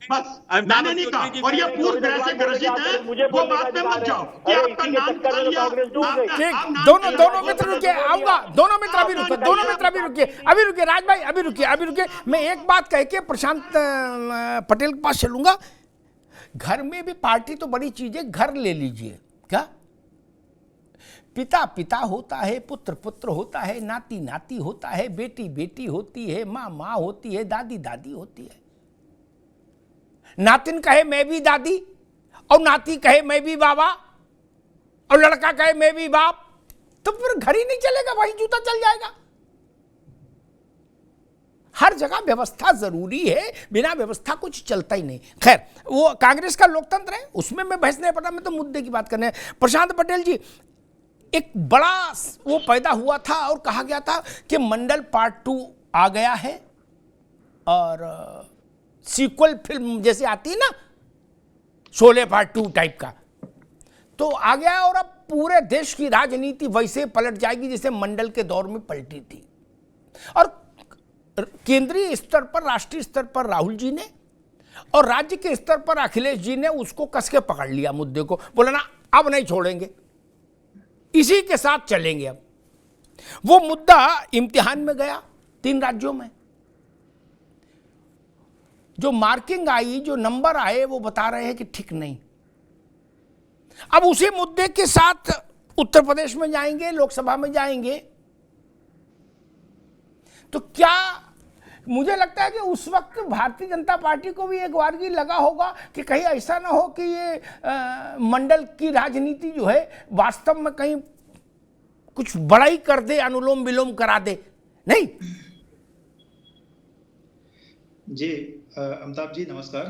बस मैंने नहीं कहा। और ये पूरी तरह से ग्रसित है, वो बात में मत जाओ कि आपका नाम खा लिया। दोनों मित्र रुकिए, आऊंगा। दोनों मित्र अभी रुकिए, अभी रुकिए राज भाई, अभी रुकिए। मैं एक बात कह के प्रशांत पटेल के पास चलूंगा। घर में भी पार्टी तो बड़ी चीज है, घर ले लीजिए। क्या पिता पिता होता है, पुत्र पुत्र होता है, नाती नाती होता है, बेटी बेटी होती है, माँ माँ होती है, दादी दादी होती है। नातिन कहे मैं भी दादी, और नाती कहे मैं भी बाबा, और लड़का कहे मैं भी बाप, तो फिर घर ही नहीं चलेगा, वहीं जूता चल जाएगा। हर जगह व्यवस्था जरूरी है, बिना व्यवस्था कुछ चलता ही नहीं। खैर, वो कांग्रेस का लोकतंत्र है, उसमें मैं बहस नहीं पड़ा, मैं तो मुद्दे की बात करने हैं। प्रशांत पटेल जी, एक बड़ा वो पैदा हुआ था और कहा गया था कि मंडल पार्ट 2 आ गया है, और सीक्वल फिल्म जैसे आती है ना, शोले पार्ट 2 टाइप का, तो आ गया। और अब पूरे देश की राजनीति वैसे पलट जाएगी जैसे मंडल के दौर में पलटी थी। और केंद्रीय स्तर पर, राष्ट्रीय स्तर पर राहुल जी ने, और राज्य के स्तर पर अखिलेश जी ने उसको कस के पकड़ लिया मुद्दे को। बोला ना, अब नहीं छोड़ेंगे, इसी के साथ चलेंगे। अब वो मुद्दा इम्तिहान में गया 3 राज्यों में। जो मार्किंग आई, जो नंबर आए, वो बता रहे हैं कि ठीक नहीं। अब उसी मुद्दे के साथ उत्तर प्रदेश में जाएंगे, लोकसभा में जाएंगे, तो क्या मुझे लगता है कि उस वक्त भारतीय जनता पार्टी को भी एक वारगी लगा होगा कि कहीं ऐसा ना हो कि ये मंडल की राजनीति जो है वास्तव में कहीं कुछ बड़ा ही कर दे, अनुलोम विलोम करा दे। नहीं जी, अमिताभ जी नमस्कार।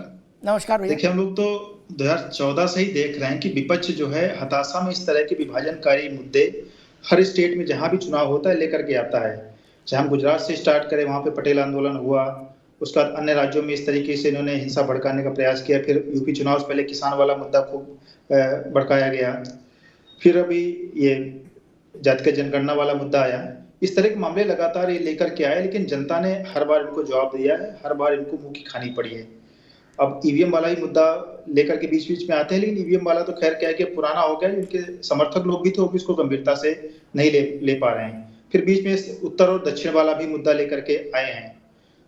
नमस्कार भैया। देखिए, हम लोग तो 2014 से ही देख रहे हैं कि विपक्ष जो है हताशा में इस तरह के विभाजनकारी मुद्दे हर स्टेट में जहां भी चुनाव होता है लेकर के आता है। चाहे हम गुजरात से स्टार्ट करें, वहां पे पटेल आंदोलन हुआ, उसके बाद अन्य राज्यों में इस तरीके से इन्होंने हिंसा भड़काने का प्रयास किया। फिर यूपी चुनाव से पहले किसान वाला मुद्दा खूब भड़काया गया। फिर अभी ये जातिगत जनगणना वाला मुद्दा आया। इस तरह के मामले लगातार ये लेकर के आए, लेकिन जनता ने हर बार इनको जवाब दिया है, हर बार इनको मुंह की खानी पड़ी है। अब ईवीएम वाला ही मुद्दा लेकर के बीच बीच में आते हैं, लेकिन ईवीएम वाला तो खैर क्या है कि पुराना हो गया। उनके समर्थक लोग भी थे, वो भी इसको गंभीरता से नहीं ले पा रहे हैं। फिर बीच में उत्तर और दक्षिण वाला भी मुद्दा लेकर के आए हैं।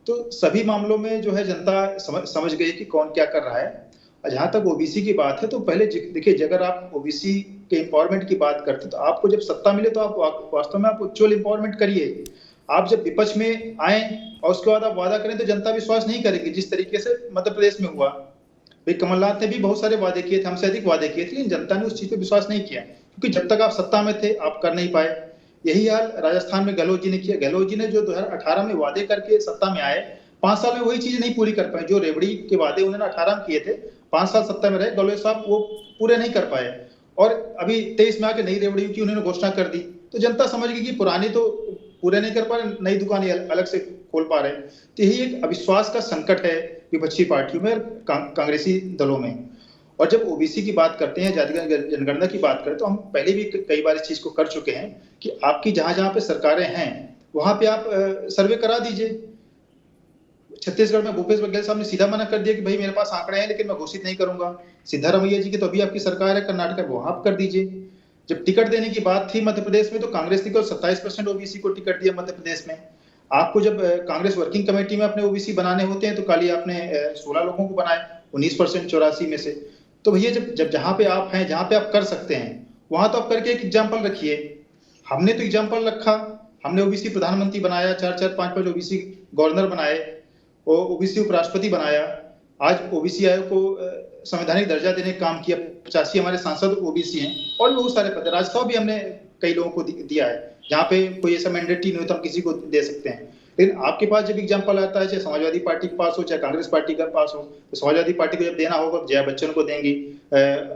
तो सभी मामलों में जो है जनता समझ गई कि कौन क्या कर रहा है। जहां तक ओबीसी की बात है, तो पहले देखिए, अगर आप ओबीसी के एम्पावरमेंट की बात करते तो आपको जब सत्ता मिले तो आप वास्तव में आप उज्ज्वल एम्पावरमेंट करिए। आप जब विपक्ष में आए और उसके बाद आप वादा करें तो जनता विश्वास नहीं करेगी, जिस तरीके से मध्य प्रदेश में हुआ। भाई कमलनाथ ने भी बहुत सारे वादे किए थे, हमसे अधिक वादे किए थे, लेकिन जनता ने उस चीज पे विश्वास नहीं किया, क्योंकि जब तक आप सत्ता में थे आप कर नहीं पाए। यही हाल राजस्थान में गहलोत जी ने किया। गहलोत जी ने जो 2018 में वादे करके सत्ता में आए, 5 साल में वही चीज नहीं पूरी कर पाए। जो रेवड़ी के वादे उन्होंने 18 में किए थे, 5 साल सत्ता में रहे गहलोत साहब, वो पूरे नहीं कर पाए। और अभी 23 में आके नई रेवड़ी की उन्होंने घोषणा कर दी, तो जनता समझ गई कि पुरानी तो पूरे नहीं कर पा रहे, नई दुकानें अलग से खोल पा रहे हैं। तो यही एक अविश्वास का संकट है विपक्षी पार्टियों में और कांग्रेसी दलों में। और जब ओबीसी की बात करते हैं, जातिगत जनगणना की बात करें, तो हम पहले भी कई बार इस चीज को कर चुके हैं कि आपकी जहां जहां पे सरकारें हैं वहां पे आप सर्वे करा दीजिए। छत्तीसगढ़ में भूपेश बघेल साहब ने सीधा मना कर दिया कि भाई मेरे पास आंकड़े हैं लेकिन मैं घोषित नहीं करूंगा। सिद्धारमैया जी की तो अभी आपकी सरकार है कर्नाटक, वहां आप कर दीजिए। जब टिकट देने की बात थी मध्य प्रदेश में, तो कांग्रेस ने केवल 27% ओबीसी को टिकट दिया मध्य प्रदेश में। आपको जब कांग्रेस वर्किंग कमेटी में अपने ओबीसी बनाने होते हैं तो खाली आपने 16 लोगों को बनाए, 19% 84 में से। तो भैया जब जहां पे आप हैं, जहां पे आप कर सकते हैं, वहां तो आप करके एक एग्जाम्पल रखिए। हमने तो एग्जाम्पल रखा, हमने ओबीसी प्रधानमंत्री बनाया, 4-4, 5-5 ओबीसी गवर्नर बनाए, ओबीसी उपराष्ट्रपति बनाया। आज ओबीसी आयोग को संवैधानिक दर्जा देने का काम किया। 85 हमारे सांसद ओबीसी हैं और भी बहुत सारे पद। राज्यसभा भी हमने कई लोगों को दिया है, जहाँ पे कोई ऐसा मैंडेटरी नहीं होता, हम किसी को दे सकते हैं। लेकिन आपके पास जब एग्जाम्पल आता है, चाहे समाजवादी पार्टी के पास हो, चाहे कांग्रेस पार्टी के पास हो, तो समाजवादी पार्टी को जब देना होगा जया बच्चन को देंगी,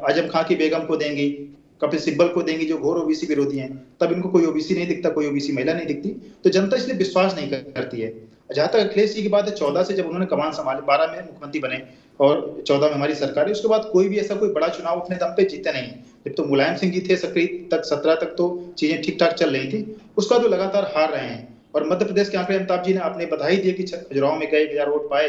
आजम खां की बेगम को देंगी, कपिल सिब्बल को देंगी, जो घोर ओबीसी विरोधी हैं। तब इनको कोई ओबीसी नहीं दिखता, कोई ओबीसी महिला नहीं दिखती, तो जनता इसलिए विश्वास नहीं करती है। जहां तक अखिलेश जी की बात है, 14 से जब उन्होंने कमान संभाली, 12 में मुख्यमंत्री बने और 14 में हमारी सरकार है, उसके बाद कोई भी ऐसा कोई बड़ा चुनाव अपने दम पे जीते नहीं। जब तो मुलायम सिंह जी थे सक्रिय तक, 17 तक तो चीजें ठीक ठाक चल रही थी, उसका तो लगातार हार रहे हैं। और मध्य प्रदेश के आंकड़े अमिताभ जी ने आपने बधाई दी कि खजुराहो में गए 1000 वोट पाए,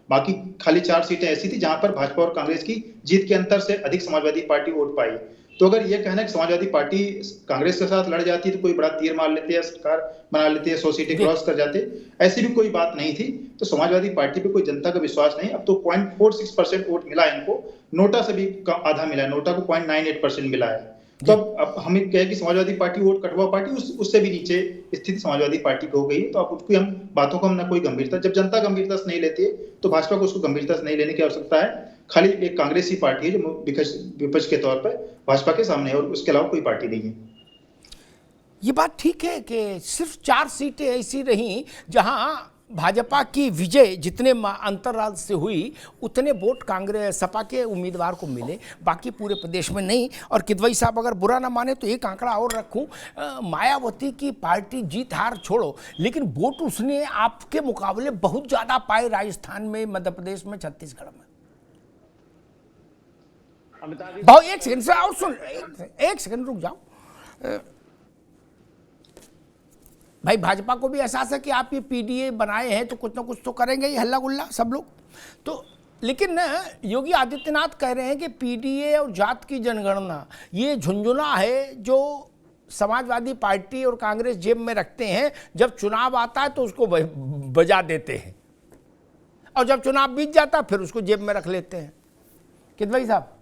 बाकी खाली 4 सीटें ऐसी थी जहां पर भाजपा और कांग्रेस की जीत के अंतर से अधिक समाजवादी पार्टी वोट पाई। तो अगर ये कहना है कि समाजवादी पार्टी कांग्रेस के साथ लड़ जाती है तो कोई बड़ा तीर मार लेते हैं, सरकार बना लेते हैं, 100 सीटें क्रॉस कर जाते, ऐसी भी कोई बात नहीं थी। तो समाजवादी पार्टी पे कोई जनता का विश्वास नहीं। अब तो 0.46% वोट मिला है इनको, नोटा से भी आधा मिला है, नोटा को 0.98% मिला है। तो अब हम कहें कि समाजवादी पार्टी वोट कटवा पार्टी, उससे भी नीचे स्थिति समाजवादी पार्टी को हो गई है। तो अब उसकी हम बातों को हम ना कोई गंभीरता, जब जनता गंभीरता से नहीं लेती है तो भाजपा को उसको गंभीरता से नहीं लेने की आवश्यकता है। खाली एक कांग्रेस ही पार्टी है जो विपक्ष के तौर पर भाजपा के सामने है, और उसके अलावा कोई पार्टी नहीं है। ये बात ठीक है कि सिर्फ 4 सीटें ऐसी रहीं जहां भाजपा की विजय जितने अंतराल से हुई उतने वोट कांग्रेस सपा के उम्मीदवार को मिले, बाकी पूरे प्रदेश में नहीं। और किदवई साहब अगर बुरा ना माने तो एक आंकड़ा और रखूं, मायावती की पार्टी जीत हार छोड़ो, लेकिन वोट उसने आपके मुकाबले बहुत ज़्यादा पाए राजस्थान में, मध्य प्रदेश में, छत्तीसगढ़ में। भाव एक सेकंड से और सुन, एक सेकंड रुक जाओ भाई। भाजपा को भी एहसास है कि आप ये पीडीए बनाए हैं तो कुछ ना कुछ तो करेंगे ही, हल्ला गुल्ला सब लोग तो। लेकिन योगी आदित्यनाथ कह रहे हैं कि पीडीए और जात की जनगणना ये झुंझुना है जो समाजवादी पार्टी और कांग्रेस जेब में रखते हैं, जब चुनाव आता है तो उसको बजा देते हैं और जब चुनाव बीत जाता है फिर उसको जेब में रख लेते हैं। किदवई साहब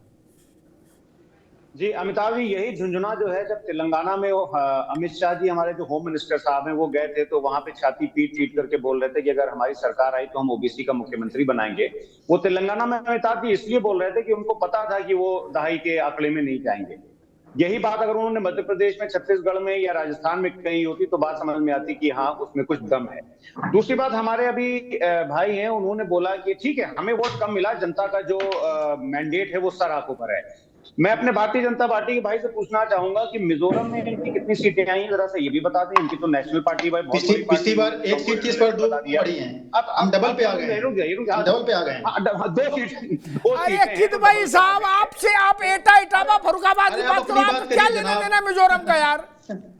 जी, अमिताभ जी, यही झुंझुना जो है, जब तेलंगाना में अमित शाह जी हमारे जो होम मिनिस्टर साहब हैं वो गए थे, तो वहां पे छाती पीट करके बोल रहे थे कि अगर हमारी सरकार आई तो हम ओबीसी का मुख्यमंत्री बनाएंगे। वो तेलंगाना में अमिताभ जी इसलिए बोल रहे थे कि उनको पता था कि वो दहाई के आंकड़े में नहीं जाएंगे। यही बात अगर उन्होंने मध्य प्रदेश में, छत्तीसगढ़ में या राजस्थान में कहीं होती तो बात समझ में आती कि हाँ उसमें कुछ दम है। दूसरी बात, हमारे अभी भाई हैं, उन्होंने बोला कि ठीक है हमें वोट कम मिला, जनता का जो मैंडेट है वो सर आंखों पर है। मैं अपने भारतीय जनता पार्टी के भाई से पूछना चाहूंगा कि मिजोरम में इनकी कितनी सीटें आई हैं, जरा से ये भी बता दें। इनकी तो नेशनल पार्टी भाई पिछली बार 1 सीट थी, इस बार 2 पड़ी हैं। अब हम डबल पे आ गए हैं, डबल पे आ गए हैं, 2 सीट। अरे किदवई साहब, आपसे आप एटा इटावा फरुखाबाद की बात करो, आप क्या लेना देना मिजोरम का यार,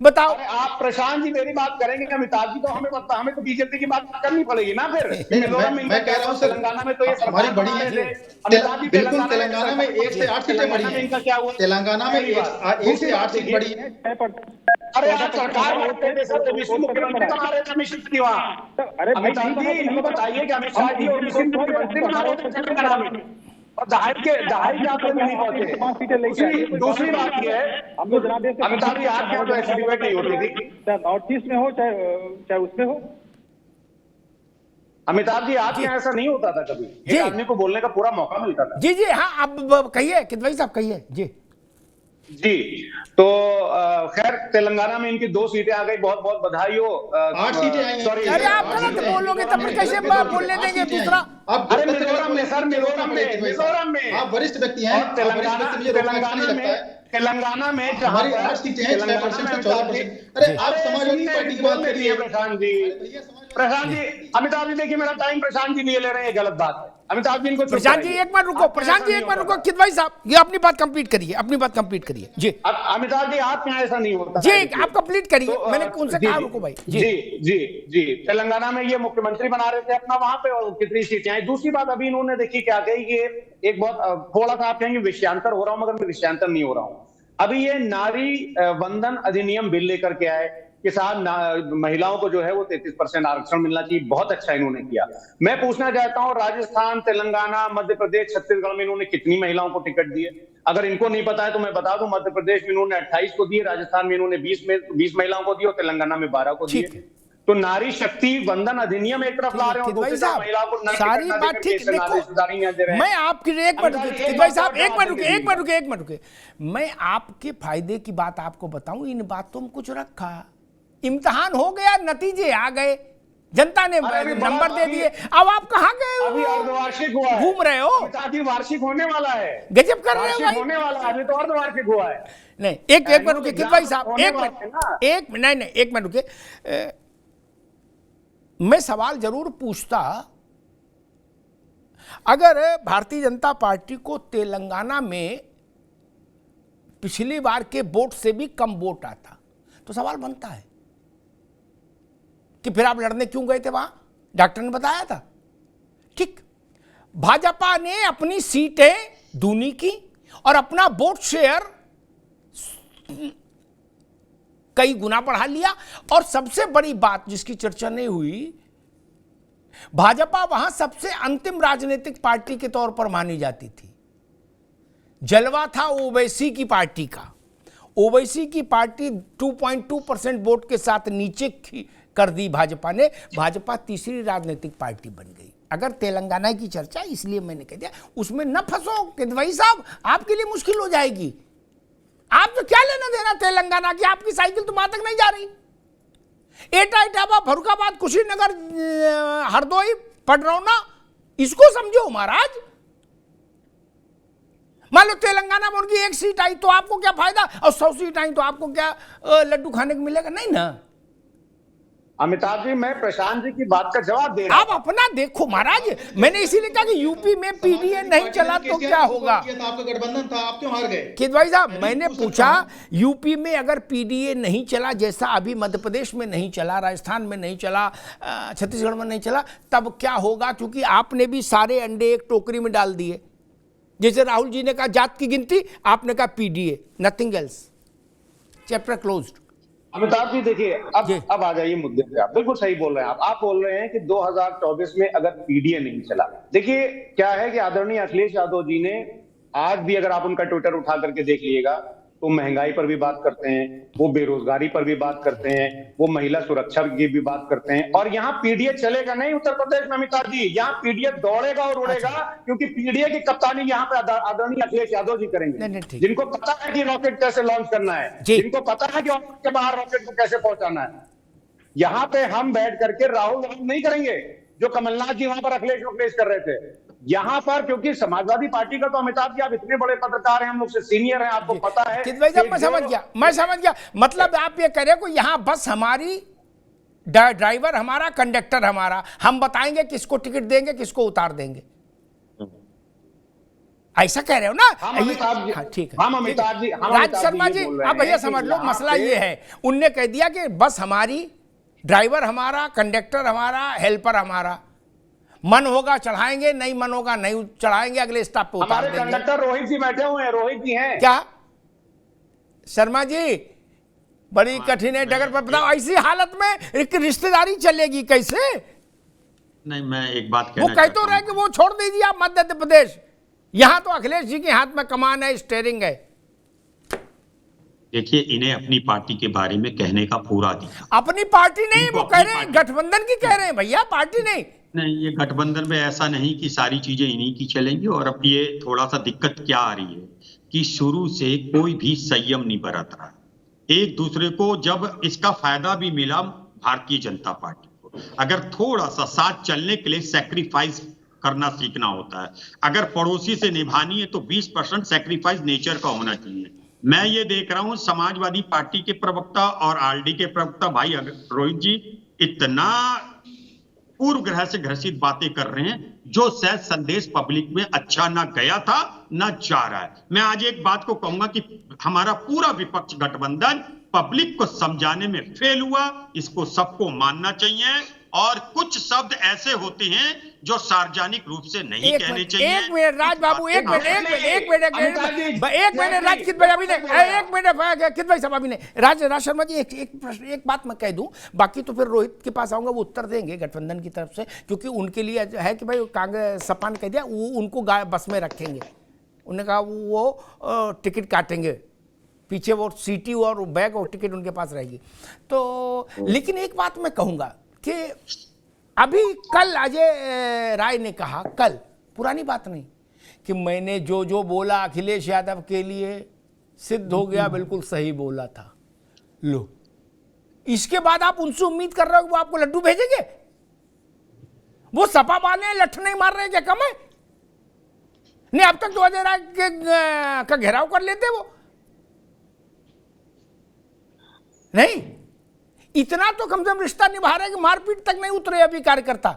बताओ। आप प्रशांत जी मेरी बात करेंगे क्या? अमिताभ जी तो हमें तो बीजेपी की बात करनी पड़ेगी ना फिर। मैं कह रहा हूँ तेलंगाना में तो ये हमारी बड़ी है, बिल्कुल तेलंगाना में 1 से 8 सीटें बड़ी हैं। तेलंगाना में 1 से 8 सीट बड़ी है। अरे आप सरकार मुख्यमंत्री बना रहे थे अमित शाह वहाँ। अरे अमिताभ जी ये बताइए कि अमित शाह जी मुख्यमंत्री बना रहे थे तेलंगाना में और दहाई के आंकड़े में नहीं पहुंचे। दूसरी बात यह है, अमिताभ जी आपके यहाँ तो ऐसी डिबेट नहीं होती थी, चाहे नॉर्थ ईस्ट में हो चाहे उसमें हो। अमिताभ जी आपके यहाँ ऐसा नहीं होता था कभी, एक आदमी को बोलने का पूरा मौका मिलता था। जी हाँ, अब कहिए किदवई साहब, कहिए जी। तो खैर तेलंगाना में इनकी 2 सीटें आ गई, बहुत बहुत बधाई हो। 8 सीटें आई हैं। अरे आप गलत बोलोगे तब कैसे बोलने देंगे दूसरा। अरे मिजोरम में सर, मिजोरम में आप वरिष्ठ व्यक्ति हैं, तेलंगाना में हमारी 8 सीटें हैं, 6% से 14%। अरे आप समाजवादी पार्टी की बात करिए प्रशांत जी। अमिताभ जी देखिए मेरा टाइम प्रशांत जी लिए ले रहे हैं, गलत बात है। अमिताभ जी इनको प्रशांत जी एक मिनट रुको, किदवई साहब ये अपनी बात कंप्लीट करिए, जी। अमिताभ जी आपके यहाँ ऐसा नहीं होता जी, आप कंप्लीट करिए, मैंने उनसे कहा रुको भाई। जी, तेलंगाना में ये मुख्यमंत्री बना रहे थे अपना वहां पे, और कितनी सीटें आई। दूसरी बात अभी इन्होंने देखी क्या कही कि एक बहुत थोड़ा सा आप कहेंगे विषयांतर हो रहा हूं, मगर मैं विषयांतर नहीं हो रहा हूं। अभी ये नारी वंदन अधिनियम बिल लेकर के आए, कि साहब महिलाओं को जो है वो 33% आरक्षण मिलना चाहिए। बहुत अच्छा इन्होंने किया। मैं पूछना चाहता हूं, राजस्थान, तेलंगाना, मध्य प्रदेश, छत्तीसगढ़ में इन्होंने कितनी महिलाओं को टिकट दिए? अगर इनको नहीं पता है तो मैं बता दूं, मध्य प्रदेश में इन्होंने 28 को दिए, राजस्थान में इन्होंने 20 महिलाओं को दिए और तेलंगाना में 12 को दिए। तो नारी शक्ति वंदन अधिनियम एक तरफ ला रहे हो, दूसरी तरफ महिलाओं को सारी बात ठीक। देखो मैं आपकी एक मिनट भाई साहब, एक मिनट रुके, मैं आपके फायदे की बात आपको बताऊं। इन बातों में कुछ रखा, इम्तिहान हो गया, नतीजे आ गए, जनता ने नंबर दे दिए, अब आप कहाँ गए? अभी अर्धवार्षिक हुआ है, घूम रहे हो। अभी वार्षिक होने वाला है, गजब कर रहे हो भाई। होने वाला है, अभी तो अर्धवार्षिक हुआ है। नहीं एक मिनट रुके भाई साहब, एक मिनट रुके। मैं सवाल जरूर पूछता, अगर भारतीय जनता पार्टी को तेलंगाना में पिछली बार के वोट से भी कम वोट आता तो सवाल बनता है कि फिर आप लड़ने क्यों गए थे वहां? डॉक्टर ने बताया था। ठीक, भाजपा ने अपनी सीटें दूनी की और अपना वोट शेयर कई गुना बढ़ा लिया। और सबसे बड़ी बात जिसकी चर्चा नहीं हुई, भाजपा वहां सबसे अंतिम राजनीतिक पार्टी के तौर पर मानी जाती थी। जलवा था ओवैसी की पार्टी का। ओवैसी की पार्टी 2.2% वोट के साथ नीचे कर दी भाजपा ने। भाजपा तीसरी राजनीतिक पार्टी बन गई। अगर तेलंगाना की चर्चा, इसलिए मैंने कह दिया उसमें न फंसो किदवई साहब, आपके लिए मुश्किल हो जाएगी। आप तो क्या लेना देना तेलंगाना की, आपकी साइकिल तो वहां तक नहीं जा रही। एटा, इटावा, फरुखाबाद, कुशीनगर, हरदोई, पडरौना, इसको समझो महाराज। मान लो तेलंगाना में उनकी 1 सीट आई तो आपको क्या फायदा, और 100 सीट आई तो आपको क्या लड्डू खाने को मिलेगा? नहीं ना। अमिताभ जी, मैं प्रशांत जी की बात का जवाब दे रहा हूं। आप अपना देखो महाराज, मैंने इसीलिए कहा कि यूपी में पीडीए नहीं चला तो क्या होगा? आपका गठबंधन था, आप क्यों हार गए? किदवई साहब, मैंने पूछा यूपी में अगर पीडीए नहीं चला, जैसा अभी मध्य प्रदेश में नहीं चला, राजस्थान में नहीं चला, छत्तीसगढ़ में नहीं चला, तब क्या होगा? क्योंकि आपने भी सारे अंडे एक टोकरी में डाल दिए। जैसे राहुल जी ने कहा जात की गिनती, आपने कहा PDA, nothing else, chapter closed. Amitabh ji देखिए, अब आ जाइए मुद्दे पे। आप बिल्कुल सही बोल रहे हैं। आप बोल रहे हैं कि 2024 में अगर पीडीए नहीं चला, देखिए क्या है कि आदरणीय अखिलेश यादव जी ने आज भी, अगर आप उनका ट्विटर उठा करके देख लीजिएगा, तो महंगाई पर भी बात करते हैं, वो बेरोजगारी पर भी बात करते हैं, वो महिला सुरक्षा की भी बात करते हैं। और यहाँ पीडीए चलेगा नहीं उत्तर प्रदेश में अमिताभ जी, यहाँ पीडीए दौड़ेगा और उड़ेगा। क्योंकि पीडीए की कप्तानी यहाँ पे आदरणीय अखिलेश यादव जी करेंगे, जिनको पता है कि रॉकेट कैसे लॉन्च करना है, जिनको पता है कि ऑर्बिट के बाहर रॉकेट को कैसे पहुंचाना है। यहाँ पे हम बैठ करके राहुल नहीं करेंगे जो कमलनाथ जी वहां पर अखिलेश कर रहे थे। यहाँ पर क्योंकि समाजवादी पार्टी का तो अमिताभ जी, आप इतने बड़े पत्रकार हैं, हम लोग से सीनियर हैं, आपको पता है। मैं समझ गया। मतलब आप ये कह रहे हो कि यहाँ बस हमारी ड्राइवर हमारा, कंडक्टर हमारा, हम बताएंगे किसको टिकट देंगे, किसको उतार देंगे, ऐसा कह रहे हो ना? ठीक है, अमिताभ जी, राज शर्मा जी, आप भैया समझ लो, मसला ये है, उनने कह दिया कि बस हमारी ड्राइवर हमारा, कंडक्टर हमारा, हेल्पर हमारा, मन होगा चढ़ाएंगे, नहीं मन होगा नहीं चढ़ाएंगे, अगले स्टॉप पे उतार देंगे। हमारे कंडक्टर रोहित जी बैठे हुए हैं, रोहित जी हैं क्या? शर्मा जी, बड़ी कठिन है डगर पर। बताओ, ऐसी हालत में रिश्तेदारी चलेगी कैसे? नहीं, मैं एक बात कहना, वो कह तो रहे कि वो छोड़ दीजिए आप मध्य प्रदेश, यहां तो अखिलेश जी के हाथ में कमान है, स्टीयरिंग है। देखिए, इन्हें अपनी पार्टी के बारे में कहने का पूरा अधिकार। अपनी पार्टी नहीं, वो कह रहे हैं गठबंधन की कह रहे हैं भैया, पार्टी नहीं। नहीं, ये गठबंधन में ऐसा नहीं कि सारी चीजें इन्हीं की चलेंगी। और अब ये थोड़ा सा दिक्कत क्या आ रही है कि शुरू से कोई भी संयम नहीं बरत रहा। एक दूसरे को जब इसका फायदा भी मिला भारतीय जनता पार्टी को, अगर थोड़ा सा साथ चलने के लिए सैक्रिफाइस करना सीखना होता है। अगर पड़ोसी से निभानी है तो 20% सैक्रिफाइस नेचर का होना चाहिए। मैं ये देख रहा हूं समाजवादी पार्टी के प्रवक्ता और आरडी के प्रवक्ता भाई रोहित जी इतना पूर्व ग्रह से ग्रसित बातें कर रहे हैं जो शायद संदेश पब्लिक में अच्छा ना गया था ना जा रहा है। मैं आज एक बात को कहूंगा कि हमारा पूरा विपक्ष गठबंधन पब्लिक को समझाने में फेल हुआ, इसको सबको मानना चाहिए। और कुछ शब्द ऐसे होते हैं जो सार्वजनिक रूप से नहीं कहने चाहिए। एक मिनट राज बाबू, एक मिनट राजकित भाई अभी नहीं, एक मिनट कित भाई साहब अभी नहीं। राज शर्मा जी एक प्रश्न, एक बात मैं कह दूं, बाकी तो फिर रोहित के पास आऊंगा, वो उत्तर देंगे गठबंधन की तरफ से, क्योंकि उनके लिए है कि भाई कांग्रेस सपा ने कह दिया वो उनको बस में रखेंगे, उन्होंने कहा वो टिकट काटेंगे, पीछे वो सीटी और बैग और टिकट उनके पास रहेगी। तो लेकिन एक बात मैं कहूंगा कि अभी कल अजय राय ने कहा, कल पुरानी बात नहीं, कि मैंने जो जो बोला अखिलेश यादव के लिए सिद्ध हो गया, बिल्कुल सही बोला था। लो, इसके बाद आप उनसे उम्मीद कर रहे हो कि वो आपको लड्डू भेजेंगे? वो सपा वाले लठ नहीं मार रहे क्या कम है? नहीं, अब तक तो अजय राय का घेराव कर लेते वो नहीं, इतना तो कम से कम रिश्ता निभा रहे कि मारपीट तक नहीं उतरे अभी कार्यकर्ता।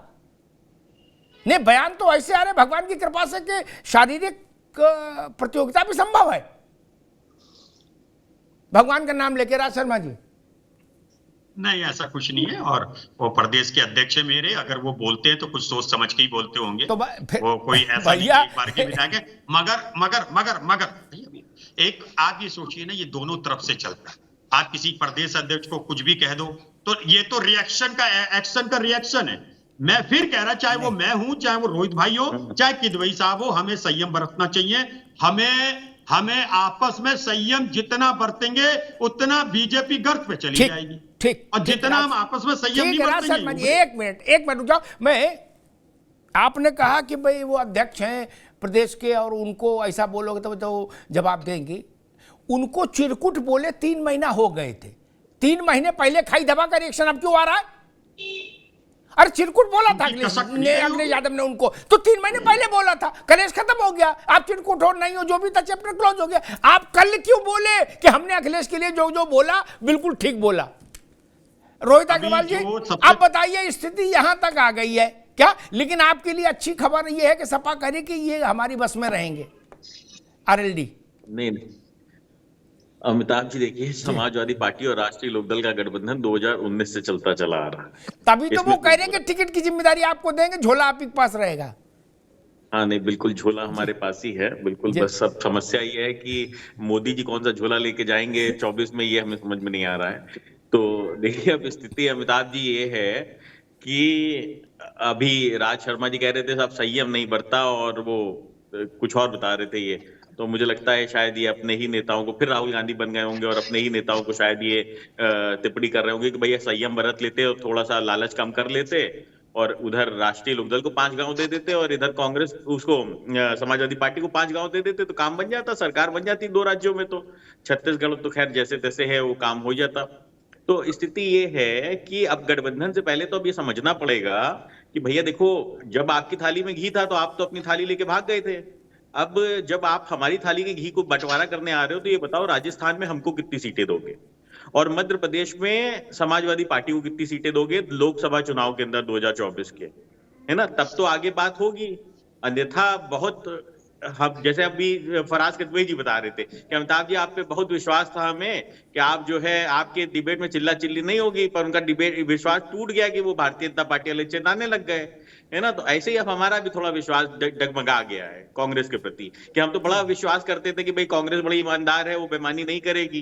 नहीं, बयान तो ऐसे आ रहे भगवान की कृपा से कि शारीरिक प्रतियोगिता भी संभव है, भगवान का नाम लेके। राज शर्मा जी नहीं, ऐसा कुछ नहीं है, और वो प्रदेश के अध्यक्ष है मेरे, अगर वो बोलते हैं तो कुछ सोच समझ के ही बोलते होंगे, तो वो कोई ऐसा नहीं एक बार के बिना के। मगर एक आप ये सोचिए ना, ये दोनों तरफ से चलता है। आप किसी प्रदेश अध्यक्ष को कुछ भी कह दो तो ये तो रिएक्शन का, एक्शन का रिएक्शन है। मैं फिर कह रहा, चाहे वो मैं हूं, चाहे वो रोहित भाई हो, चाहे किदवई साहब हो, हमें संयम बरतना चाहिए। हमें आपस में संयम जितना बरतेंगे उतना बीजेपी गर्त पे चली जाएगी। ठीक, और जितना हम आपस में संयम नहीं बरतेंगे। एक मिनट रुक जाओ। मैं, आपने कहा कि भाई वो अध्यक्ष हैं प्रदेश के और उनको ऐसा बोलोगे तो जवाब देंगे। उनको चिरकुट बोले 3 महीना हो गए थे, 3 महीने पहले खाई दबा का रिएक्शन अब क्यों आ रहा है? अरे चिरकुट बोला था अखिलेश यादव ने उनको, तो 3 महीने पहले बोला था, कलेश खत्म हो गया, आप चिरकुट हो नहीं हो, जो भी था चैप्टर क्लोज हो गया। आप कल क्यों बोले कि हमने अखिलेश के लिए जो जो बोला बिल्कुल ठीक बोला? रोहित अग्रवाल जी आप बताइए, स्थिति यहां तक आ गई है क्या? लेकिन आपके लिए अच्छी खबर यह है कि सपा करे कि ये हमारी बस में रहेंगे, आरएलडी नहीं। अमिताभ जी देखिए, समाजवादी पार्टी और राष्ट्रीय लोकदल का गठबंधन 2019 से चलता चला आ रहा है, तभी तो वो कह रहे हैं कि टिकट की जिम्मेदारी आपको देंगे, झोला आप ही के पास रहेगा। हाँ नहीं, बिल्कुल झोला हमारे पास ही है, बिल्कुल। बस सब समस्या ये है कि मोदी जी कौन सा झोला लेके जाएंगे 24 में, ये हमें समझ में नहीं आ रहा है। तो देखिए, अब स्थिति अमिताभ जी ये है कि अभी राज शर्मा जी कह रहे थे साहब संयम नहीं बरता, और वो कुछ और बता रहे थे ये, तो मुझे लगता है शायद ये अपने ही नेताओं को, फिर राहुल गांधी बन गए होंगे और अपने ही नेताओं को शायद ये टिप्पणी कर रहे होंगे कि भैया संयम बरत लेते और थोड़ा सा लालच कम कर लेते, और उधर राष्ट्रीय लोकदल को 5 गांव दे देते और इधर कांग्रेस उसको समाजवादी पार्टी को 5 गांव दे देते, तो काम बन जाता, सरकार बन जाती 2 राज्यों में। तो छत्तीसगढ़ तो खैर जैसे तैसे है, वो काम हो जाता। तो स्थिति ये है कि अब गठबंधन से पहले तो अब ये समझना पड़ेगा कि भैया देखो, जब आपकी थाली में घी था तो आप तो अपनी थाली लेके भाग गए थे। अब जब आप हमारी थाली के घी को बंटवारा करने आ रहे हो, तो ये बताओ राजस्थान में हमको कितनी सीटें दोगे, और मध्य प्रदेश में समाजवादी पार्टी को कितनी सीटें दोगे लोकसभा चुनाव के अंदर 2024 के, है ना? तब तो आगे बात होगी। अन्यथा बहुत, हम जैसे अभी फराज किदवई जी बता रहे थे कि अमिताभ जी आप पे बहुत विश्वास था हमें कि आप जो है आपके डिबेट में चिल्ला चिल्ली नहीं होगी, पर उनका डिबेट विश्वास टूट गया कि वो भारतीय जनता पार्टी वाले चिल्लाने लग गए, है ना? तो ऐसे ही अब हमारा भी थोड़ा विश्वास डगमगा गया है कांग्रेस के प्रति, कि हम तो बड़ा विश्वास करते थे कि भाई कांग्रेस बड़ी ईमानदार है, वो बेईमानी नहीं करेगी,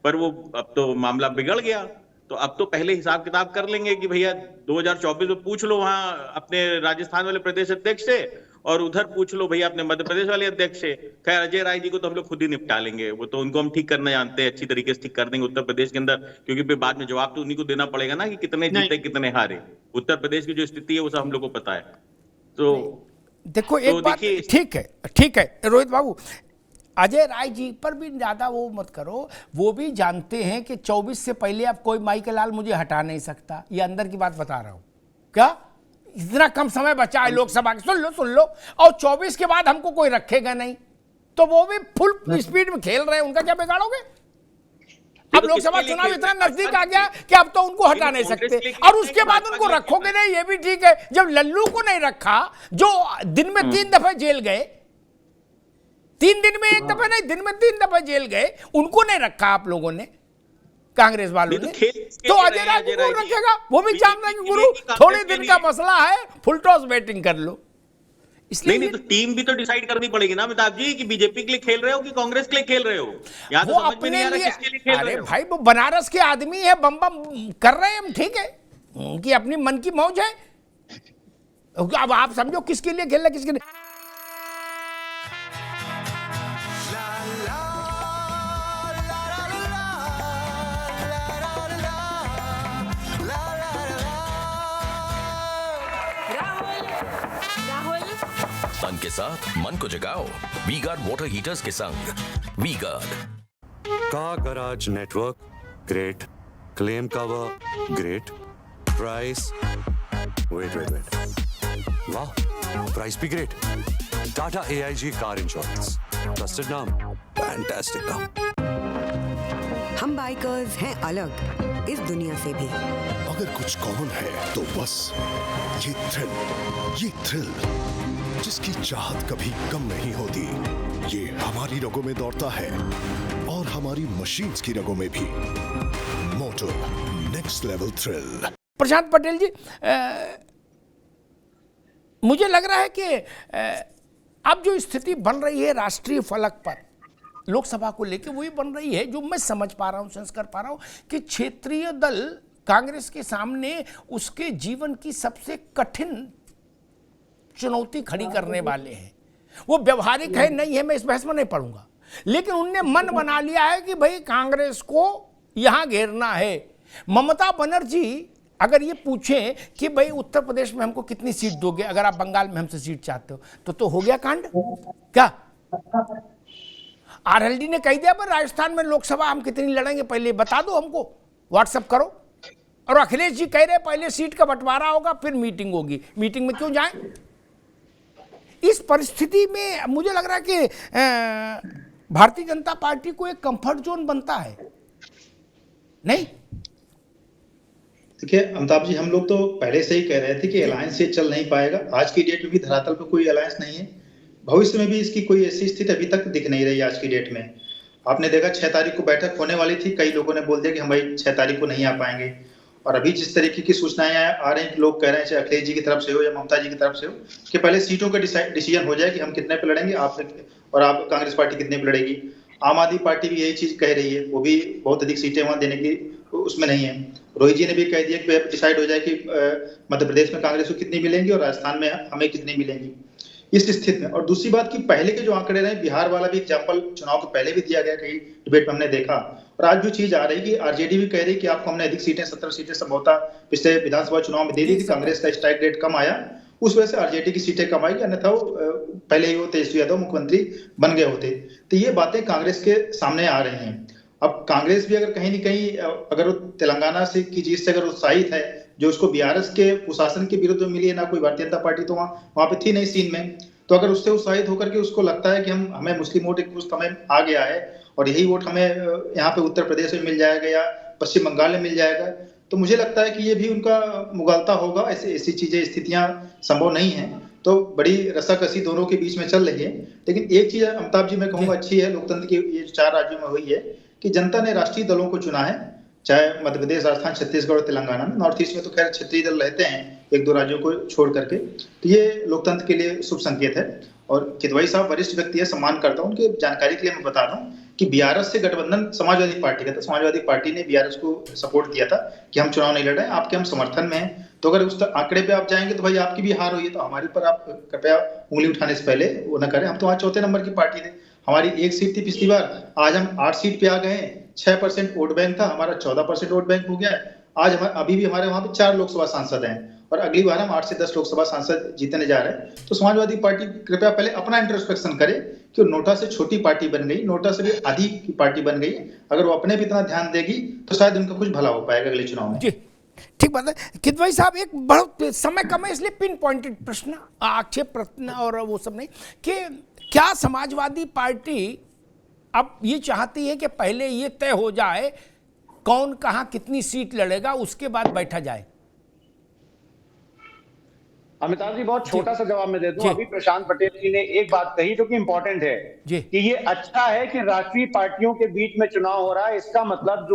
पर वो अब तो मामला बिगड़ गया। तो अब तो पहले हिसाब किताब कर लेंगे कि भैया 2024 में पूछ लो वहां अपने राजस्थान वाले प्रदेश अध्यक्ष से, और उधर पूछ लो भैया अपने मध्य प्रदेश वाले अध्यक्ष से। खैर अजय राय जी को तो हम लोग खुद ही निपटा लेंगे, वो तो उनको हम ठीक करना जानते हैं, अच्छी तरीके से ठीक कर देंगे उत्तर प्रदेश के अंदर, क्योंकि फिर बाद में जवाब तो उन्हीं को देना पड़ेगा ना कि कितने जीते कितने हारे। उत्तर प्रदेश की जो स्थिति है वो सब हम लोग को पता है। तो देखो एक बात, ठीक है रोहित बाबू, अजय राय जी पर भी ज्यादा वो मत करो, वो भी जानते हैं कि 24 से पहले अब कोई माई के लाल मुझे हटा नहीं सकता, ये अंदर की बात बता रहा हूं। क्या इतना कम समय बचा है लोकसभा, सुन लो, और 24 के बाद हमको कोई रखेगा नहीं, तो वो भी फुल स्पीड में खेल रहे हैं, उनका क्या बिगाड़ोगे? अब लोकसभा चुनाव इतना नजदीक आ गया कि अब तो उनको हटा नहीं सकते, और उसके बाद उनको रखोगे नहीं, ये भी ठीक है। जब लल्लू को नहीं रखा, जो दिन में 3 दफे जेल गए, 3 दिन में 1 दफा नहीं, दिन में 3 दफा जेल गए, उनको नहीं रखा आप लोगों ने, कांग्रेस वालों ने, तो अजय राय को कौन रखेगा? वो भी चाहते हैं कि गुरु थोड़े दिन का मसला है, फुल टॉस बैटिंग कर लो। इसलिए नहीं तो टीम भी तो डिसाइड करनी पड़ेगी ना अमिताभ जी, कि बीजेपी के लिए खेल रहे हो कि कांग्रेस के लिए खेल रहे हो। यहाँ तो समझ में नहीं आ रहा किसके लिए खेल रहे हो। भाई वो बनारस के आदमी है, बम बम कर रहे हैं हम, ठीक है, उनकी अपनी मन की मौज है। अब आप समझो किसके लिए खेल रहे, किसके लिए। तन के साथ मन को जगाओ वी गार्ड वाटर हीटर्स के संग। V Guard car garage network great, claim cover great, price wait वाह, प्राइस भी great. Tata AIG car insurance, trusted नाम, फैंटास्टिक नाम। हम बाइकर्स हैं अलग इस दुनिया से भी। अगर कुछ कॉमन है तो बस ये थ्रिल जिसकी चाहत कभी कम नहीं होती, ये हमारी रगों में दौड़ता है और हमारी मशीन्स की रगों में भी। Motto next level thrill. प्रशांत पटेल जी, मुझे लग रहा है कि अब जो स्थिति बन रही है राष्ट्रीय फलक पर लोकसभा को लेकर, वही बन रही है जो मैं समझ पा रहा हूं, सेंस कर पा रहा हूं कि क्षेत्रीय दल कांग्रेस के सामने उसके जीवन की सबसे कठिन चुनौती खड़ी करने वाले हैं। वो व्यवहारिक है नहीं है, मैं इस बहस में नहीं पढ़ूंगा, लेकिन उनने मन बना लिया है कि भाई कांग्रेस को यहां घेरना है। ममता बनर्जी अगर ये पूछें कि भाई उत्तर प्रदेश में हमको कितनी सीट दोगे, अगर आप बंगाल में हमसे सीट चाहते हो, तो हो गया कांड क्या? RLD ने कह दिया पर राजस्थान में लोकसभा हम कितनी लड़ेंगे पहले बता दो हमको, व्हाट्सएप करो। और अखिलेश जी कह रहे पहले सीट का बंटवारा होगा फिर मीटिंग होगी, मीटिंग में क्यों जाएं? इस परिस्थिति में मुझे लग रहा है कि भारतीय जनता पार्टी को एक कंफर्ट जोन बनता है, नहीं? देखिए अमिताभ जी, हम लोग तो पहले से ही कह रहे थे कि अलायंस से चल नहीं पाएगा। आज की डेट में भी धरातल पर कोई अलायंस नहीं है, भविष्य में भी इसकी कोई ऐसी स्थिति अभी तक दिख नहीं रही। आज की डेट में आपने देखा 6 तारीख को बैठक होने वाली थी, कई लोगों ने बोल दिया कि हम भाई 6 तारीख को नहीं आ पाएंगे। और अभी जिस तरीके की सूचनाएं आ रही हैं, लोग कह रहे हैं चाहे अखिलेश जी की तरफ से हो या ममता जी की तरफ से हो, कि पहले सीटों का डिसीजन हो जाए कि हम कितने पे लड़ेंगे, आप कांग्रेस पार्टी कितने पे लड़ेगी। आम आदमी पार्टी भी यही चीज कह रही है, वो भी बहुत अधिक सीटें वहां देने की उसमें नहीं है। रोहित जी ने भी कह दिया कि डिसाइड हो जाए कि मध्य प्रदेश में कांग्रेस को कितनी मिलेंगी और राजस्थान में हमें कितनी मिलेंगी इस स्थिति में। और दूसरी बात कि पहले के जो आंकड़े रहे, बिहार वाला भी एग्जाम्पल चुनाव के पहले भी दिया गया, कई डिबेट में हमने देखा। और आज जो चीज आ रही कि RJD भी कह रही कि आपको हमने अधिक सीटें 17 सीटें संभवतः पिछले विधानसभा चुनाव में दे दी थी, कांग्रेस का स्ट्राइक रेट कम आया, उस वजह से RJD की सीटें कम आई, अन्यथा पहले ही वो तेजस्वी यादव मुख्यमंत्री बन गए होते। तो ये बातें कांग्रेस के सामने आ रही हैं। अब कांग्रेस भी अगर कहीं न कहीं अगर तेलंगाना से की जीत से अगर उत्साहित है, जो उसको BRS के कुशासन के विरुद्ध में मिली है, ना कोई भारतीय जनता पार्टी तो वहां पे थी नहीं सीन में, तो अगर उससे उत्साहित होकर के उसको लगता है कि हमें मुस्लिम वोट एक हमें आ गया है और यही वोट हमें यहाँ पे उत्तर प्रदेश में मिल जाएगा या पश्चिम बंगाल में मिल जाएगा, तो मुझे लगता है कि ये भी उनका मुगलता होगा। ऐसी चीजें स्थितियां संभव नहीं है, तो बड़ी रसाकसी दोनों के बीच में चल रही है। लेकिन एक चीज अमिताभ जी मैं कहूँगा अच्छी है लोकतंत्र की, ये 4 राज्यों में हुई है कि जनता ने राष्ट्रीय दलों को चुना है, चाहे मध्य प्रदेश, राजस्थान, छत्तीसगढ़ और तेलंगाना में। नॉर्थ ईस्ट में तो खैर क्षेत्रीय दल रहते हैं 1-2 राज्यों को छोड़ करके, तो ये लोकतंत्र के लिए शुभ संकेत है। और किदवई साहब वरिष्ठ व्यक्ति है, सम्मान करता हूं उनके। जानकारी के लिए मैं बता दूं कि BRS से गठबंधन समाजवादी पार्टी का था, समाजवादी पार्टी ने BRS को सपोर्ट दिया था कि हम चुनाव नहीं लड़ रहे हैं, आपके हम समर्थन में हैं। तो अगर उस आंकड़े पे आप जाएंगे तो भाई आपकी भी हार हुई है, तो हमारे पर आप कृपया उंगली उठाने से पहले वो न करें। हम तो वहां 4थे नंबर की पार्टी थे, हमारी 1 सीट थी पिछली बार, आज हम 8 सीट पे आ गए हैं। 6% वोट बैंक था, हमारा 14% वोट बैंक हो गया है। आज अभी भी हमारे वहां पे 4 लोकसभा सांसद हैं और अगली बार हम 8 से 10 लोकसभा सांसद जीतने जा रहे हैं। तो समाजवादी पार्टी कृपया पहले अपना इंट्रोस्पेक्शन करे कि नोटा से छोटी पार्टी बन गई, नोटा से भी आधी की पार्टी बन गई। अगर वो अपने भी इतना ध्यान देगी तो शायद उनका कुछ भला हो पाएगा अगले चुनाव में। ठीक बात है किदवई साहब, एक बहुत समय कम है इसलिए पिन पॉइंटेड प्रश्न, आक्षेप प्रश्न और वो सब नहीं, कि क्या समाजवादी पार्टी अब ये चाहती है कि पहले ये तय हो जाए कौन कहां कितनी सीट लड़ेगा, उसके बाद बैठा जाए? अमिताभ जी बहुत छोटा सा जवाब मैं दे दूं। अभी प्रशांत पटेल जी ने एक बात कही जो कि इंपॉर्टेंट है कि ये अच्छा है कि राष्ट्रीय पार्टियों के बीच में चुनाव हो रहा है। इसका मतलब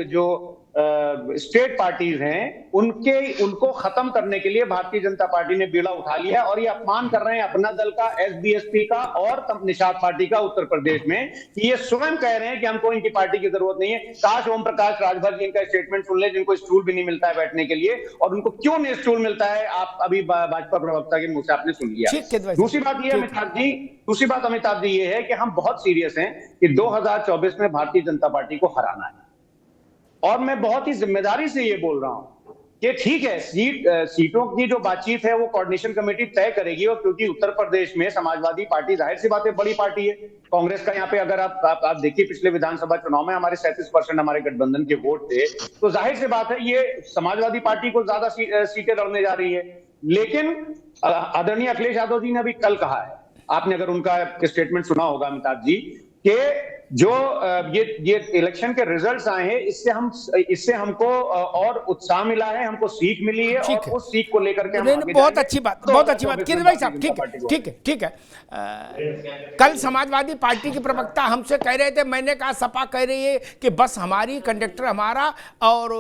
जो स्टेट पार्टीज हैं उनको खत्म करने के लिए भारतीय जनता पार्टी ने बीड़ा उठा लिया और ये अपमान कर रहे हैं अपना दल का, एसबीएसपी का और निषाद पार्टी का उत्तर प्रदेश में, कि ये स्वयं कह रहे हैं कि हमको इनकी पार्टी की जरूरत नहीं है। काश ओम प्रकाश राजभर जी इनका स्टेटमेंट सुन ले, जिनको स्टूल भी नहीं मिलता है बैठने के लिए, और उनको क्यों नहीं स्टूल मिलता है आप अभी भाजपा प्रवक्ता के मुंह से आपने सुन लिया। दूसरी बात अमिताभ जी ये है कि हम बहुत सीरियस हैं कि 2024 में भारतीय जनता पार्टी को हराना है, और मैं बहुत ही जिम्मेदारी से ये बोल रहा हूं कि ठीक है, सीटों की जो बातचीत है वो कोऑर्डिनेशन कमेटी तय करेगी, और क्योंकि उत्तर प्रदेश में समाजवादी पार्टी जाहिर सी बात है बड़ी पार्टी है, कांग्रेस का यहाँ पे अगर आप देखिए पिछले विधानसभा चुनाव में हमारे 37% हमारे गठबंधन के वोट थे, तो जाहिर सी बात है ये समाजवादी पार्टी को ज्यादा सीटें लड़ने जा रही है। लेकिन आदरणीय अखिलेश यादव जी ने अभी कल कहा है, आपने अगर उनका स्टेटमेंट सुना होगा अमिताभ जी, कि जो ये इलेक्शन के रिजल्ट्स आए हैं इससे हमको और उत्साह मिला है, हमको सीख मिली है, और उस सीख को लेकर के हम बहुत अच्छी बात किरण भाई साहब, ठीक है। कल समाजवादी पार्टी के प्रवक्ता हमसे कह रहे थे, मैंने कहा सपा कह रही है कि बस हमारी, कंडक्टर हमारा और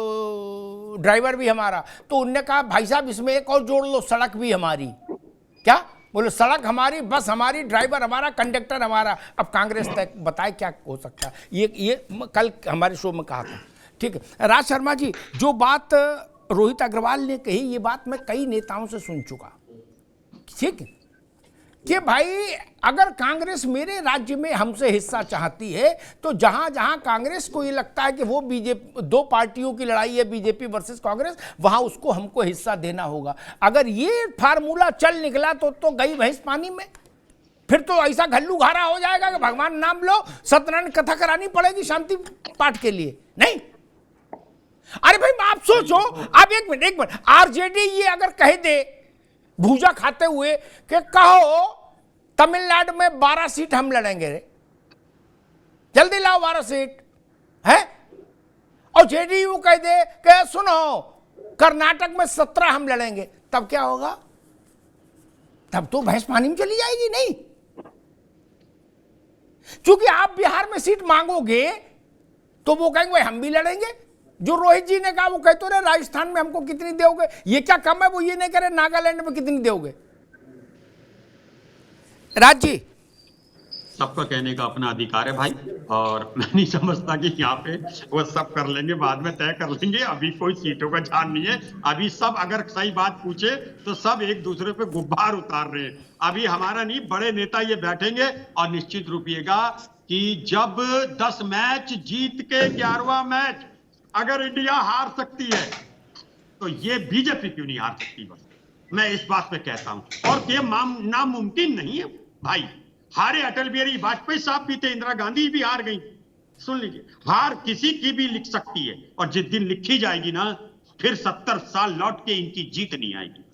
ड्राइवर भी हमारा, तो उनने कहा भाई साहब इसमें एक और जोड़ लो, सड़क भी हमारी। क्या बोले? सड़क हमारी, बस हमारी, ड्राइवर हमारा, कंडक्टर हमारा। अब कांग्रेस तक बताए क्या हो सकता है। ये कल हमारे शो में कहा था। ठीक है राज शर्मा जी, जो बात रोहित अग्रवाल ने कही, ये बात मैं कई नेताओं से सुन चुका, ठीक है, कि भाई अगर कांग्रेस मेरे राज्य में हमसे हिस्सा चाहती है तो जहां जहां कांग्रेस को ये लगता है कि वो बीजेपी, दो पार्टियों की लड़ाई है बीजेपी वर्सेस कांग्रेस, वहां उसको हमको हिस्सा देना होगा। अगर ये फार्मूला चल निकला तो गई भैंस पानी में। फिर तो ऐसा घल्लू घारा हो जाएगा कि भगवान नाम लो, सत्यनारायण कथा करानी पड़ेगी शांति पाठ के लिए। नहीं, अरे भाई आप सोचो, आप एक मिनट, आरजेडी ये अगर कह दे भूजा खाते हुए कि कहो तमिलनाडु में 12 सीट हम लड़ेंगे, जल्दी लाओ 12 सीट है, और जेडीयू कह दे कि सुनो कर्नाटक में 17 हम लड़ेंगे, तब क्या होगा? तब तो भैंस पानी में चली जाएगी। नहीं, क्योंकि आप बिहार में सीट मांगोगे तो वो कहेंगे भाई हम भी लड़ेंगे। जो रोहित जी ने कहा वो कहते रहे राजस्थान में हमको कितनी दोगे, ये क्या कम है, वो ये नहीं करे नागालैंड में कितनी दोगे। राज जी, सबका कहने का अपना अधिकार है भाई, और मैं नहीं समझता कि यहाँ पे वो सब कर लेंगे, बाद में तय कर लेंगे। अभी कोई सीटों का जान नहीं है। अभी सब अगर सही बात पूछे तो सब एक दूसरे पे गुब्बार उतार रहे हैं। अभी हमारा नहीं, बड़े नेता ये बैठेंगे और निश्चित रूपिएगा कि जब 10 मैच जीत के 11वां मैच अगर इंडिया हार सकती है तो ये बीजेपी क्यों नहीं हार सकती? बस मैं इस बात पे कहता हूं, और ये नामुमकिन नहीं है भाई। हारे अटल बिहारी वाजपेयी साहब भी थे, इंदिरा गांधी भी हार गई। सुन लीजिए, हार किसी की भी लिख सकती है, और जिस दिन लिखी जाएगी ना, फिर 70 साल लौट के इनकी जीत नहीं आएगी।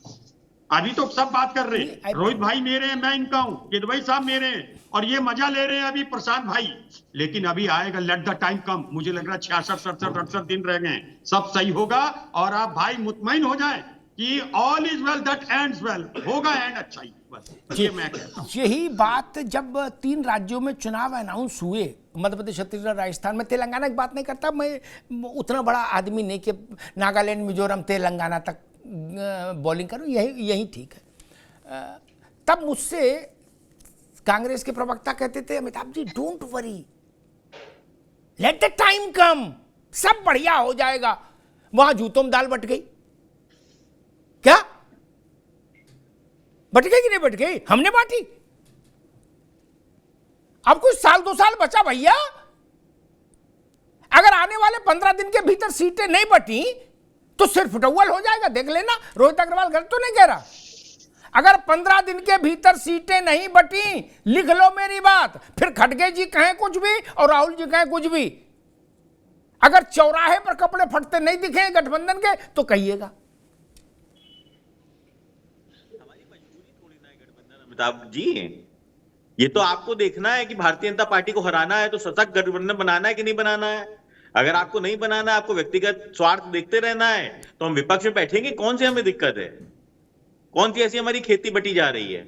अभी तो सब बात कर रहे हैं, रोहित भाई मेरे हैं, मैं इनका हूं, गिदवाई साहब मेरे हैं, और ये मजा ले रहे हैं अभी प्रशांत भाई। लेकिन अभी आएगा, लेट द टाइम कम। मुझे लग रहा है 66, 67, 68 दिन रह गए, सब सही होगा। और आप भाई मुतमईन हो जाएं कि all is well that ends well, होगा एंड अच्छा ही। बस ये मैं कहता हूं। यही बात जब 3 राज्यों में चुनाव अनाउंस हुए, मध्य प्रदेश, छत्तीसगढ़, राजस्थान में, तेलंगाना की बात नहीं करता मैं, उतना बड़ा आदमी नहीं कि नागालैंड, मिजोरम, तेलंगाना तक बॉलिंग करूं, यही ठीक है। तब मुझसे कांग्रेस के प्रवक्ता कहते थे, Amitabh ji don't worry, let the time come, सब बढ़िया हो जाएगा। वहां जूतों में दाल बट गई। क्या बट गई कि नहीं बट गई? हमने बांटी। अब कुछ साल 2 साल बचा भैया। अगर आने वाले 15 दिन के भीतर सीटें नहीं बटी तो सिर्फ डबल हो जाएगा, देख लेना। रोहित अग्रवाल गलत तो नहीं कह रहा। अगर 15 दिन के भीतर सीटें नहीं बटी, लिख लो मेरी बात, फिर खड़गे जी कहें कुछ भी और राहुल जी कहें कुछ भी, अगर चौराहे पर कपड़े फटते नहीं दिखे गठबंधन के तो कहिएगा। अमिताभ जी, ये तो आपको देखना है कि भारतीय जनता पार्टी को हराना है तो सशक्त गठबंधन बनाना है कि नहीं बनाना है। अगर आपको नहीं बनाना है, आपको व्यक्तिगत स्वार्थ देखते रहना है, तो हम विपक्ष में बैठेंगे, कौन से हमें दिक्कत है? कौन सी ऐसी हमारी खेती बटी जा रही है?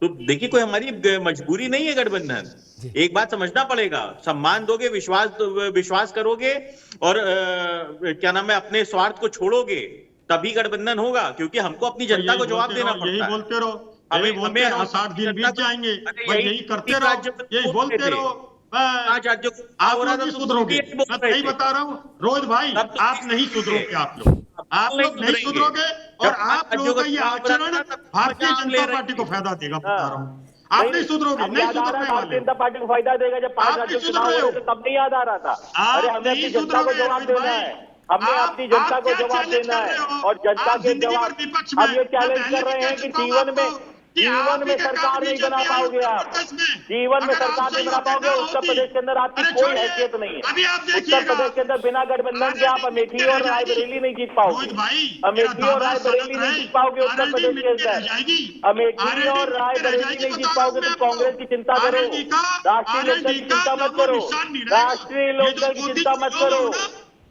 तो देखिए, कोई हमारी मजबूरी नहीं है गठबंधन। एक बात समझना पड़ेगा, सम्मान दोगे, विश्वास करोगे और क्या नाम है, अपने स्वार्थ को छोड़ोगे, तभी गठबंधन होगा, क्योंकि हमको अपनी जनता को जवाब देना पड़ता है। यही बोलते रहो, 60 दिन बीत जाएंगे, यही करते रहो, यही बोलते रहो। आप लोग नहीं सुधरोगे, मैं सही बता रहा हूँ रोहित भाई, आप नहीं सुधरोगे, आप लोग नहीं सुधरोगे, और आप लोगों का ये आचरण भारतीय जनता पार्टी को फायदा देगा, बता रहा हूँ। आप नहीं सुधरोगे, नहीं सुधरने वाले। भारतीय जनता पार्टी को फायदा देगा। जब 5 राज्यों में चुनाव हो तब नहीं याद आ रहा था। अरे हमें अपनी जनता को जवाब देना है, हमें अपनी जनता को जवाब देना है, और जनता के जवाब हम ये चैलेंज कर रहे हैं कि जीवन में सरकार नहीं बना पाओगे आप, जीवन में सरकार नहीं बना पाओगे। उत्तर प्रदेश के अंदर आपकी कोई हैसियत नहीं है। उत्तर प्रदेश के अंदर बिना गठबंधन के आप अमेठी और रायबरेली नहीं जीत पाओगे, अमेठी और रायबरेली नहीं जीत पाओगे उत्तर प्रदेश के अंदर, अमेठी और रायबरेली नहीं जीत पाओगे। तो कांग्रेस की चिंता करो, राष्ट्रीय लोकदल की चिंता मत करो, राष्ट्रीय लोकदल की चिंता मत करो,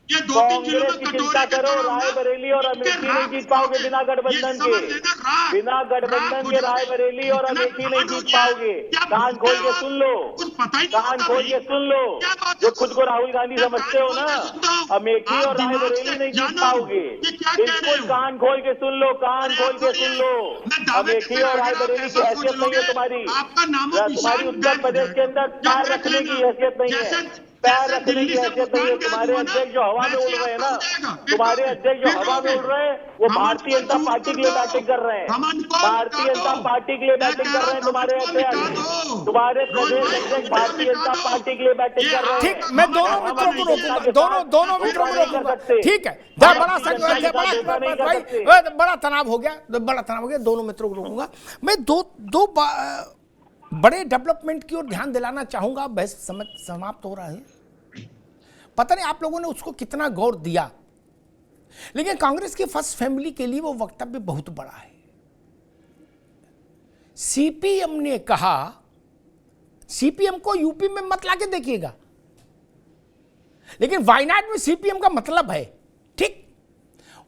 कांग्रेस की चिंता करो। रायबरेली और अमेठी नहीं जीत पाओगे बिना गठबंधन के, बिना गठबंधन के रायबरेली और अमेठी नहीं जीत पाओगे। कान खोल के सुन लो, कान खोल के सुन लो, जो खुद को राहुल गांधी समझते हो ना, अमेठी और रायबरेली नहीं जीत पाओगे। बिल्कुल कान खोल के सुन लो, कान खोल के सुन लो, अमेठी और रायबरेली की हैसियत नहीं है तुम्हारी, तुम्हारी उत्तर प्रदेश के अंदर पैर रखने की हैसियत नहीं है, पैर रखने की हैसियत नहीं है। तुम्हारे अध्यक्ष जो हवा में उड़ रहे हैं ना, तुम्हारे अध्यक्ष जो हवा में उड़ रहे हैं, वो भारतीय जनता पार्टी के लिए बैटिंग कर रहे हैं, भारतीय जनता पार्टी के लिए बैटिंग कर रहे हैं। तुम्हारे अध्यक्ष, तुम्हारे प्रदेश अध्यक्ष भारतीय जनता पार्टी के लिए बैटिंग कर रहे हैं। ठीक, मैं दोनों मित्रों को रोकूंगा, दोनों मित्रों को रोकूंगा, ठीक है। बड़ा तनाव हो गया, दोनों मित्रों को रोकूंगा। मैं दो बड़े डेवलपमेंट की ओर ध्यान दिलाना चाहूंगा। बहस समाप्त हो रहा है, पता नहीं आप लोगों ने उसको कितना गौर दिया, लेकिन कांग्रेस की फर्स्ट फैमिली के लिए वो वक्तव्य बहुत बड़ा है। सीपीएम ने कहा, सीपीएम को यूपी में मत लाके देखिएगा, लेकिन वायनाड में सीपीएम का मतलब है, ठीक।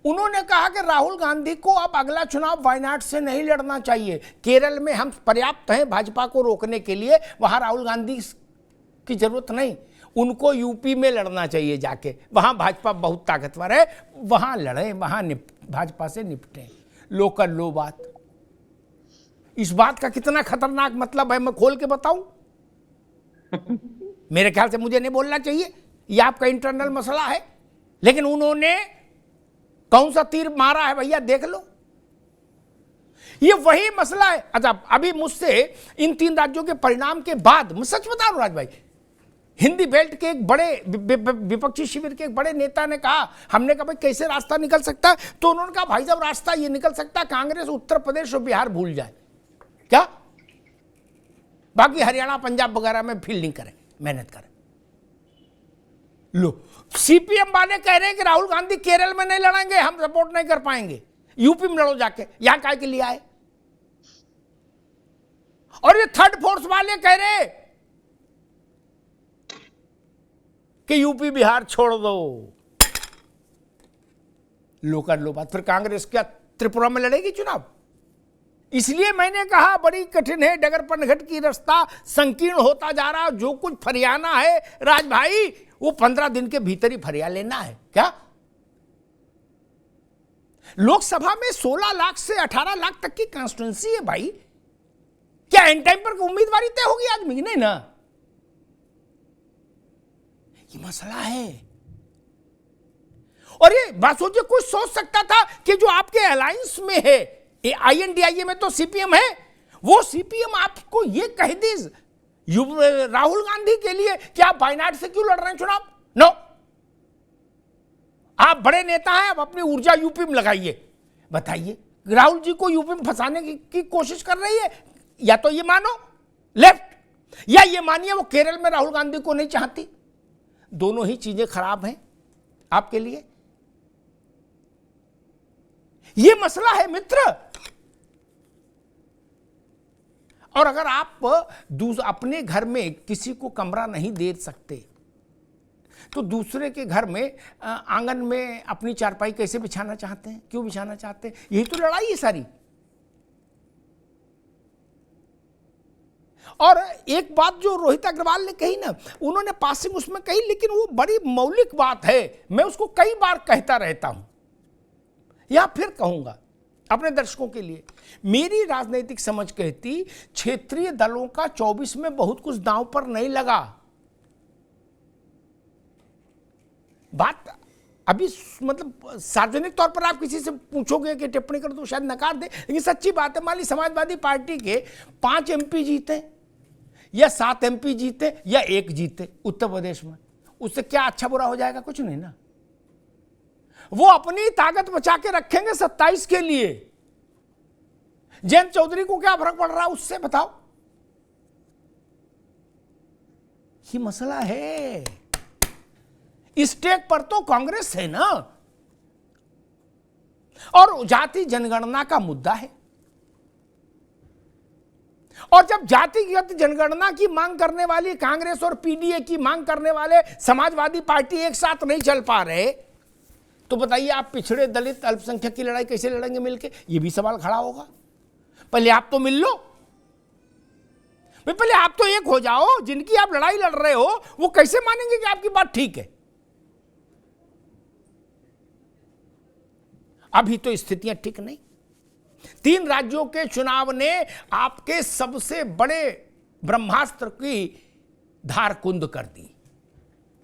उन्होंने कहा कि राहुल गांधी को अब अगला चुनाव वायनाड से नहीं लड़ना चाहिए, केरल में हम पर्याप्त हैं भाजपा को रोकने के लिए, वहां राहुल गांधी की जरूरत नहीं, उनको यूपी में लड़ना चाहिए जाके, वहां भाजपा बहुत ताकतवर है, वहां लड़ें, वहां भाजपा से निपटें, लो कर लो बात। इस बात का कितना खतरनाक मतलब है मैं खोल के बताऊं? मेरे ख्याल से मुझे नहीं बोलना चाहिए, ये आपका इंटरनल मसला है, लेकिन उन्होंने कौन सा तीर मारा है भैया देख लो, ये वही मसला है। अच्छा, अभी मुझसे इन 3 राज्यों के परिणाम के बाद, मैं सच बता रहा हूं राज भाई, हिंदी बेल्ट के एक बड़े विपक्षी शिविर के एक बड़े नेता ने कहा, हमने कहा भाई कैसे रास्ता निकल सकता है, तो उन्होंने कहा भाई साहब रास्ता ये निकल सकता है, कांग्रेस उत्तर प्रदेश और बिहार भूल जाए, क्या बाकी हरियाणा पंजाब वगैरह में फील्डिंग करें, मेहनत करें। लो, सीपीएम वाले कह रहे हैं कि राहुल गांधी केरल में नहीं लड़ेंगे, हम सपोर्ट नहीं कर पाएंगे, यूपी में लड़ो जाके, यहां काय के लिए आए। और ये थर्ड फोर्स वाले कह रहे कि यूपी बिहार छोड़ दो, लो कर लो बात। फिर कांग्रेस क्या त्रिपुरा में लड़ेगी चुनाव? इसलिए मैंने कहा बड़ी कठिन है डगर पनघट की रास्ता, संकीर्ण होता जा रहा, जो कुछ फरियाना है राज भाई वो 15 दिन के भीतर ही फरिया लेना है। क्या लोकसभा में 16 लाख से 18 लाख तक की कॉन्स्टिट्यूंसी है भाई, क्या एंड टाइम पर उम्मीदवारी तय होगी आदमी? नहीं ना, ये मसला है। और ये बात सोचिए, कोई सोच सकता था कि जो आपके अलायंस में है INDIA में तो सीपीएम है, वो सीपीएम आपको ये कह दी राहुल गांधी के लिए कि आप वायनाड से क्यों लड़ रहे हैं चुनाव? नो, आप बड़े नेता हैं, आप अपनी ऊर्जा यूपी में लगाइए। बताइए, राहुल जी को यूपी में फंसाने की कोशिश कर रही है, या तो ये मानो लेफ्ट, या ये मानिए वो केरल में राहुल गांधी को नहीं चाहती। दोनों ही चीजें खराब हैं आपके लिए, ये मसला है मित्र। और अगर आप अपने घर में किसी को कमरा नहीं दे सकते तो दूसरे के घर में आंगन में अपनी चारपाई कैसे बिछाना चाहते हैं? क्यों बिछाना चाहते हैं? यही तो लड़ाई है सारी। और एक बात जो रोहित अग्रवाल ने कही ना, उन्होंने पासिंग उसमें कही, लेकिन वो बड़ी मौलिक बात है, मैं उसको कई बार कहता रहता हूं या फिर कहूंगा अपने दर्शकों के लिए। मेरी राजनीतिक समझ कहती क्षेत्रीय दलों का 24 में बहुत कुछ दांव पर नहीं लगा। बात अभी मतलब सार्वजनिक तौर पर आप किसी से पूछोगे कि टिप्पणी कर तो शायद नकार दे, लेकिन सच्ची बात है, मान ली समाजवादी पार्टी के 5 MP जीते या 7 MP जीते या 1 जीते उत्तर प्रदेश में, उससे क्या अच्छा बुरा हो जाएगा? कुछ नहीं ना। वो अपनी ताकत बचा के रखेंगे 27 के लिए। जयंत चौधरी को क्या फर्क पड़ रहा है उससे, बताओ? ये मसला है। स्टेक पर तो कांग्रेस है ना, और जाति जनगणना का मुद्दा है। और जब जातिगत जनगणना की मांग करने वाली कांग्रेस और पीडीए की मांग करने वाले समाजवादी पार्टी एक साथ नहीं चल पा रहे, तो बताइए आप पिछड़े दलित अल्पसंख्यक की लड़ाई कैसे लड़ेंगे मिलके? ये भी सवाल खड़ा होगा। पहले आप तो मिल लो, पहले आप तो एक हो जाओ। जिनकी आप लड़ाई लड़ रहे हो वो कैसे मानेंगे कि आपकी बात ठीक है? अभी तो स्थितियां ठीक नहीं। 3 राज्यों के चुनाव ने आपके सबसे बड़े ब्रह्मास्त्र की धार कुंद कर दी।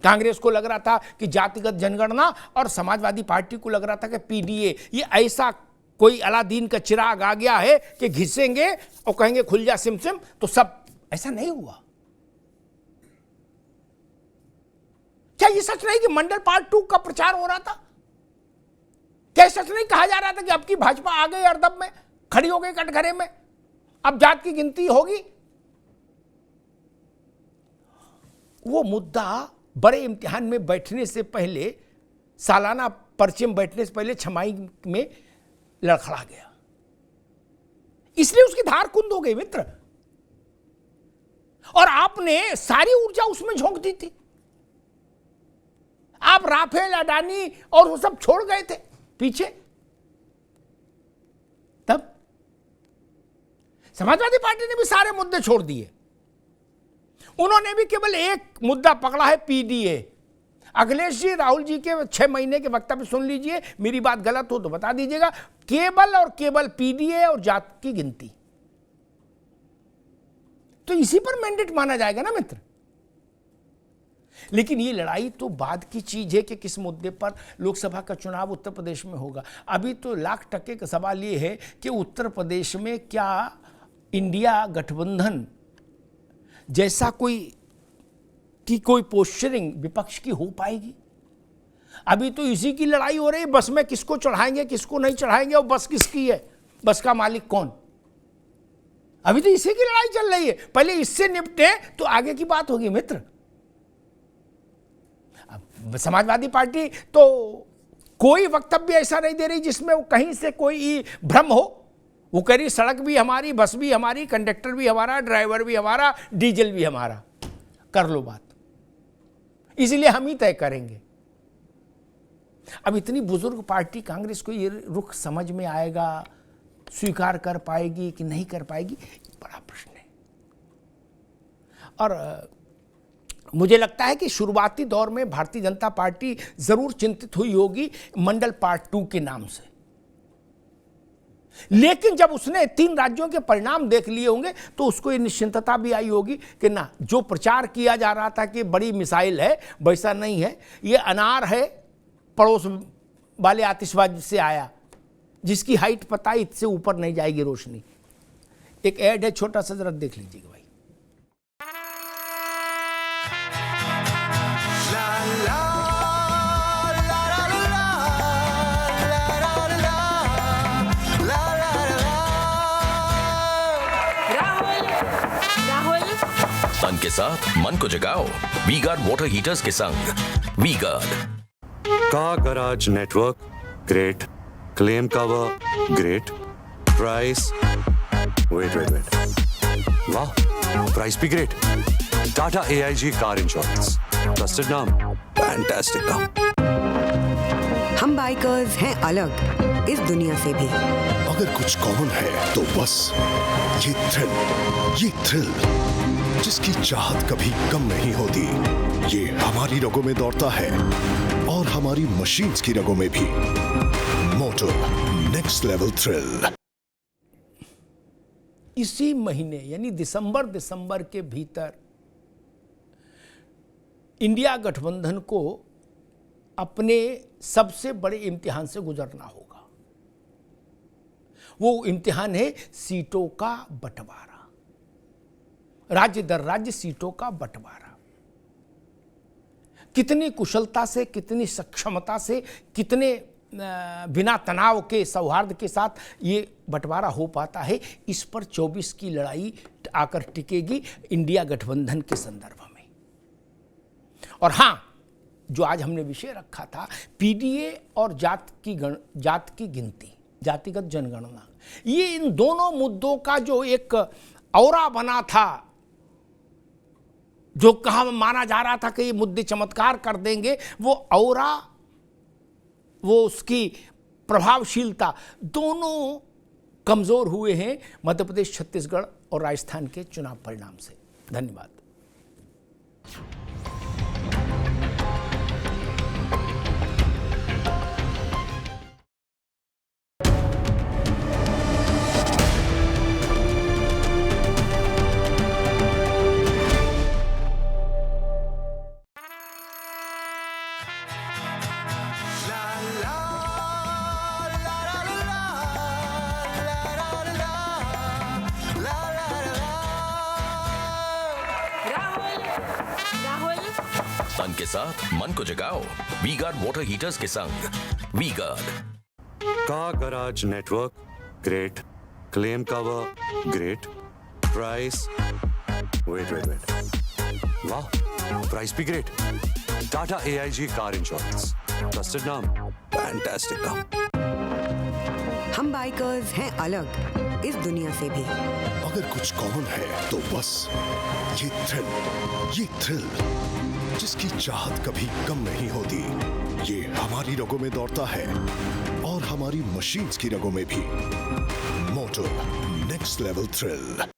कांग्रेस को लग रहा था कि जातिगत जनगणना, और समाजवादी पार्टी को लग रहा था कि पीडीए, ये ऐसा कोई अलादीन का चिराग आ गया है कि घिसेंगे और कहेंगे खुल जा सिम सिम, तो सब। ऐसा नहीं हुआ। क्या ये सच नहीं कि मंडल पार्ट 2 का प्रचार हो रहा था? क्या सच नहीं कहा जा रहा था कि अब की भाजपा आ गई हरदम में, खड़ी हो गई कटघरे में, अब जात की गिनती होगी? वो मुद्दा बड़े इम्तिहान में बैठने से पहले, सालाना पर्चे में बैठने से पहले छमाई में लड़खड़ा गया, इसलिए उसकी धार कुंद हो गई मित्र। और आपने सारी ऊर्जा उसमें झोंक दी थी। आप राफेल, अडानी और वो सब छोड़ गए थे पीछे। तब समाजवादी पार्टी ने भी सारे मुद्दे छोड़ दिए। उन्होंने भी केवल एक मुद्दा पकड़ा है, पीडीए। अखिलेश जी, राहुल जी के 6 महीने के वक्तव्य सुन लीजिए, मेरी बात गलत हो तो बता दीजिएगा। केवल और केवल पीडीए और जात की गिनती, तो इसी पर मैंडेट माना जाएगा ना मित्र। लेकिन ये लड़ाई तो बाद की चीज है कि किस मुद्दे पर लोकसभा का चुनाव उत्तर प्रदेश में होगा। अभी तो लाख टके का सवाल ये है कि उत्तर प्रदेश में क्या इंडिया गठबंधन जैसा कोई पोस्चरिंग विपक्ष की हो पाएगी? अभी तो इसी की लड़ाई हो रही है, बस में किसको चढ़ाएंगे किसको नहीं चढ़ाएंगे, और बस किसकी है, बस का मालिक कौन? अभी तो इसी की लड़ाई चल रही है। पहले इससे निपटे तो आगे की बात होगी मित्र। समाजवादी पार्टी तो कोई वक्तव्य ऐसा नहीं दे रही जिसमें वो कहीं से कोई भ्रम हो। वो कह रही सड़क भी हमारी, बस भी हमारी, कंडक्टर भी हमारा, ड्राइवर भी हमारा, डीजल भी हमारा, कर लो बात, इसलिए हम ही तय करेंगे। अब इतनी बुजुर्ग पार्टी कांग्रेस को ये रुख समझ में आएगा, स्वीकार कर पाएगी कि नहीं कर पाएगी, बड़ा प्रश्न है। और मुझे लगता है कि शुरुआती दौर में भारतीय जनता पार्टी जरूर चिंतित हुई होगी मंडल पार्ट 2 के नाम से, लेकिन जब उसने 3 राज्यों के परिणाम देख लिए होंगे तो उसको ये निश्चिंतता भी आई होगी कि ना, जो प्रचार किया जा रहा था कि बड़ी मिसाइल है, वैसा नहीं है, ये अनार है पड़ोस वाले आतिशबाजी से आया, जिसकी हाइट पता है इससे ऊपर नहीं जाएगी रोशनी। एक ऐड है, छोटा सा, जरा देख लीजिएगा भाई। तन के साथ मन को जगाओ वी गार्ड वाटर हीटर्स के संग। वी गार्ड का garage network great, claim cover great, price wait वाह, प्राइस भी great. Tata AIG car insurance, trusted नाम, फैंटास्टिक नाम। हम बाइकर्स हैं अलग इस दुनिया से भी। अगर कुछ कॉमन है तो बस ये थ्रिल जिसकी चाहत कभी कम नहीं होती, ये हमारी रगों में दौड़ता है और हमारी मशीन्स की रगों में भी। Motto next level thrill. इसी महीने यानी दिसंबर के भीतर इंडिया गठबंधन को अपने सबसे बड़े इम्तिहान से गुजरना होगा। वो इम्तिहान है सीटों का बंटवारा, राज्य दर राज्य सीटों का बंटवारा। कितनी कुशलता से, कितनी सक्षमता से, कितने बिना तनाव के, सौहार्द के साथ ये बंटवारा हो पाता है, इस पर 24 की लड़ाई आकर टिकेगी इंडिया गठबंधन के संदर्भ में। और हाँ, जो आज हमने विषय रखा था, पीडीए और जात की गिनती, जातिगत जनगणना, ये इन दोनों मुद्दों का जो एक औरा बना था, जो कहा माना जा रहा था कि ये मुद्दे चमत्कार कर देंगे, वो औरा, वो उसकी प्रभावशीलता, दोनों कमजोर हुए हैं मध्य प्रदेश, छत्तीसगढ़ और राजस्थान के चुनाव परिणाम से। धन्यवाद। तन के साथ मन को जगाओ वी गार्ड वाटर हीटर्स के संग। V Guard car garage network great, claim cover great, price wait वाह, प्राइस भी great. Tata AIG car insurance, trusted नाम, फैंटास्टिक नाम। हम बाइकर्स हैं अलग इस दुनिया से भी। अगर कुछ कॉमन है तो बस ये थ्रिल जिसकी चाहत कभी कम नहीं होती, ये हमारी रगों में दौड़ता है और हमारी मशीन्स की रगों में भी। Motto next level thrill.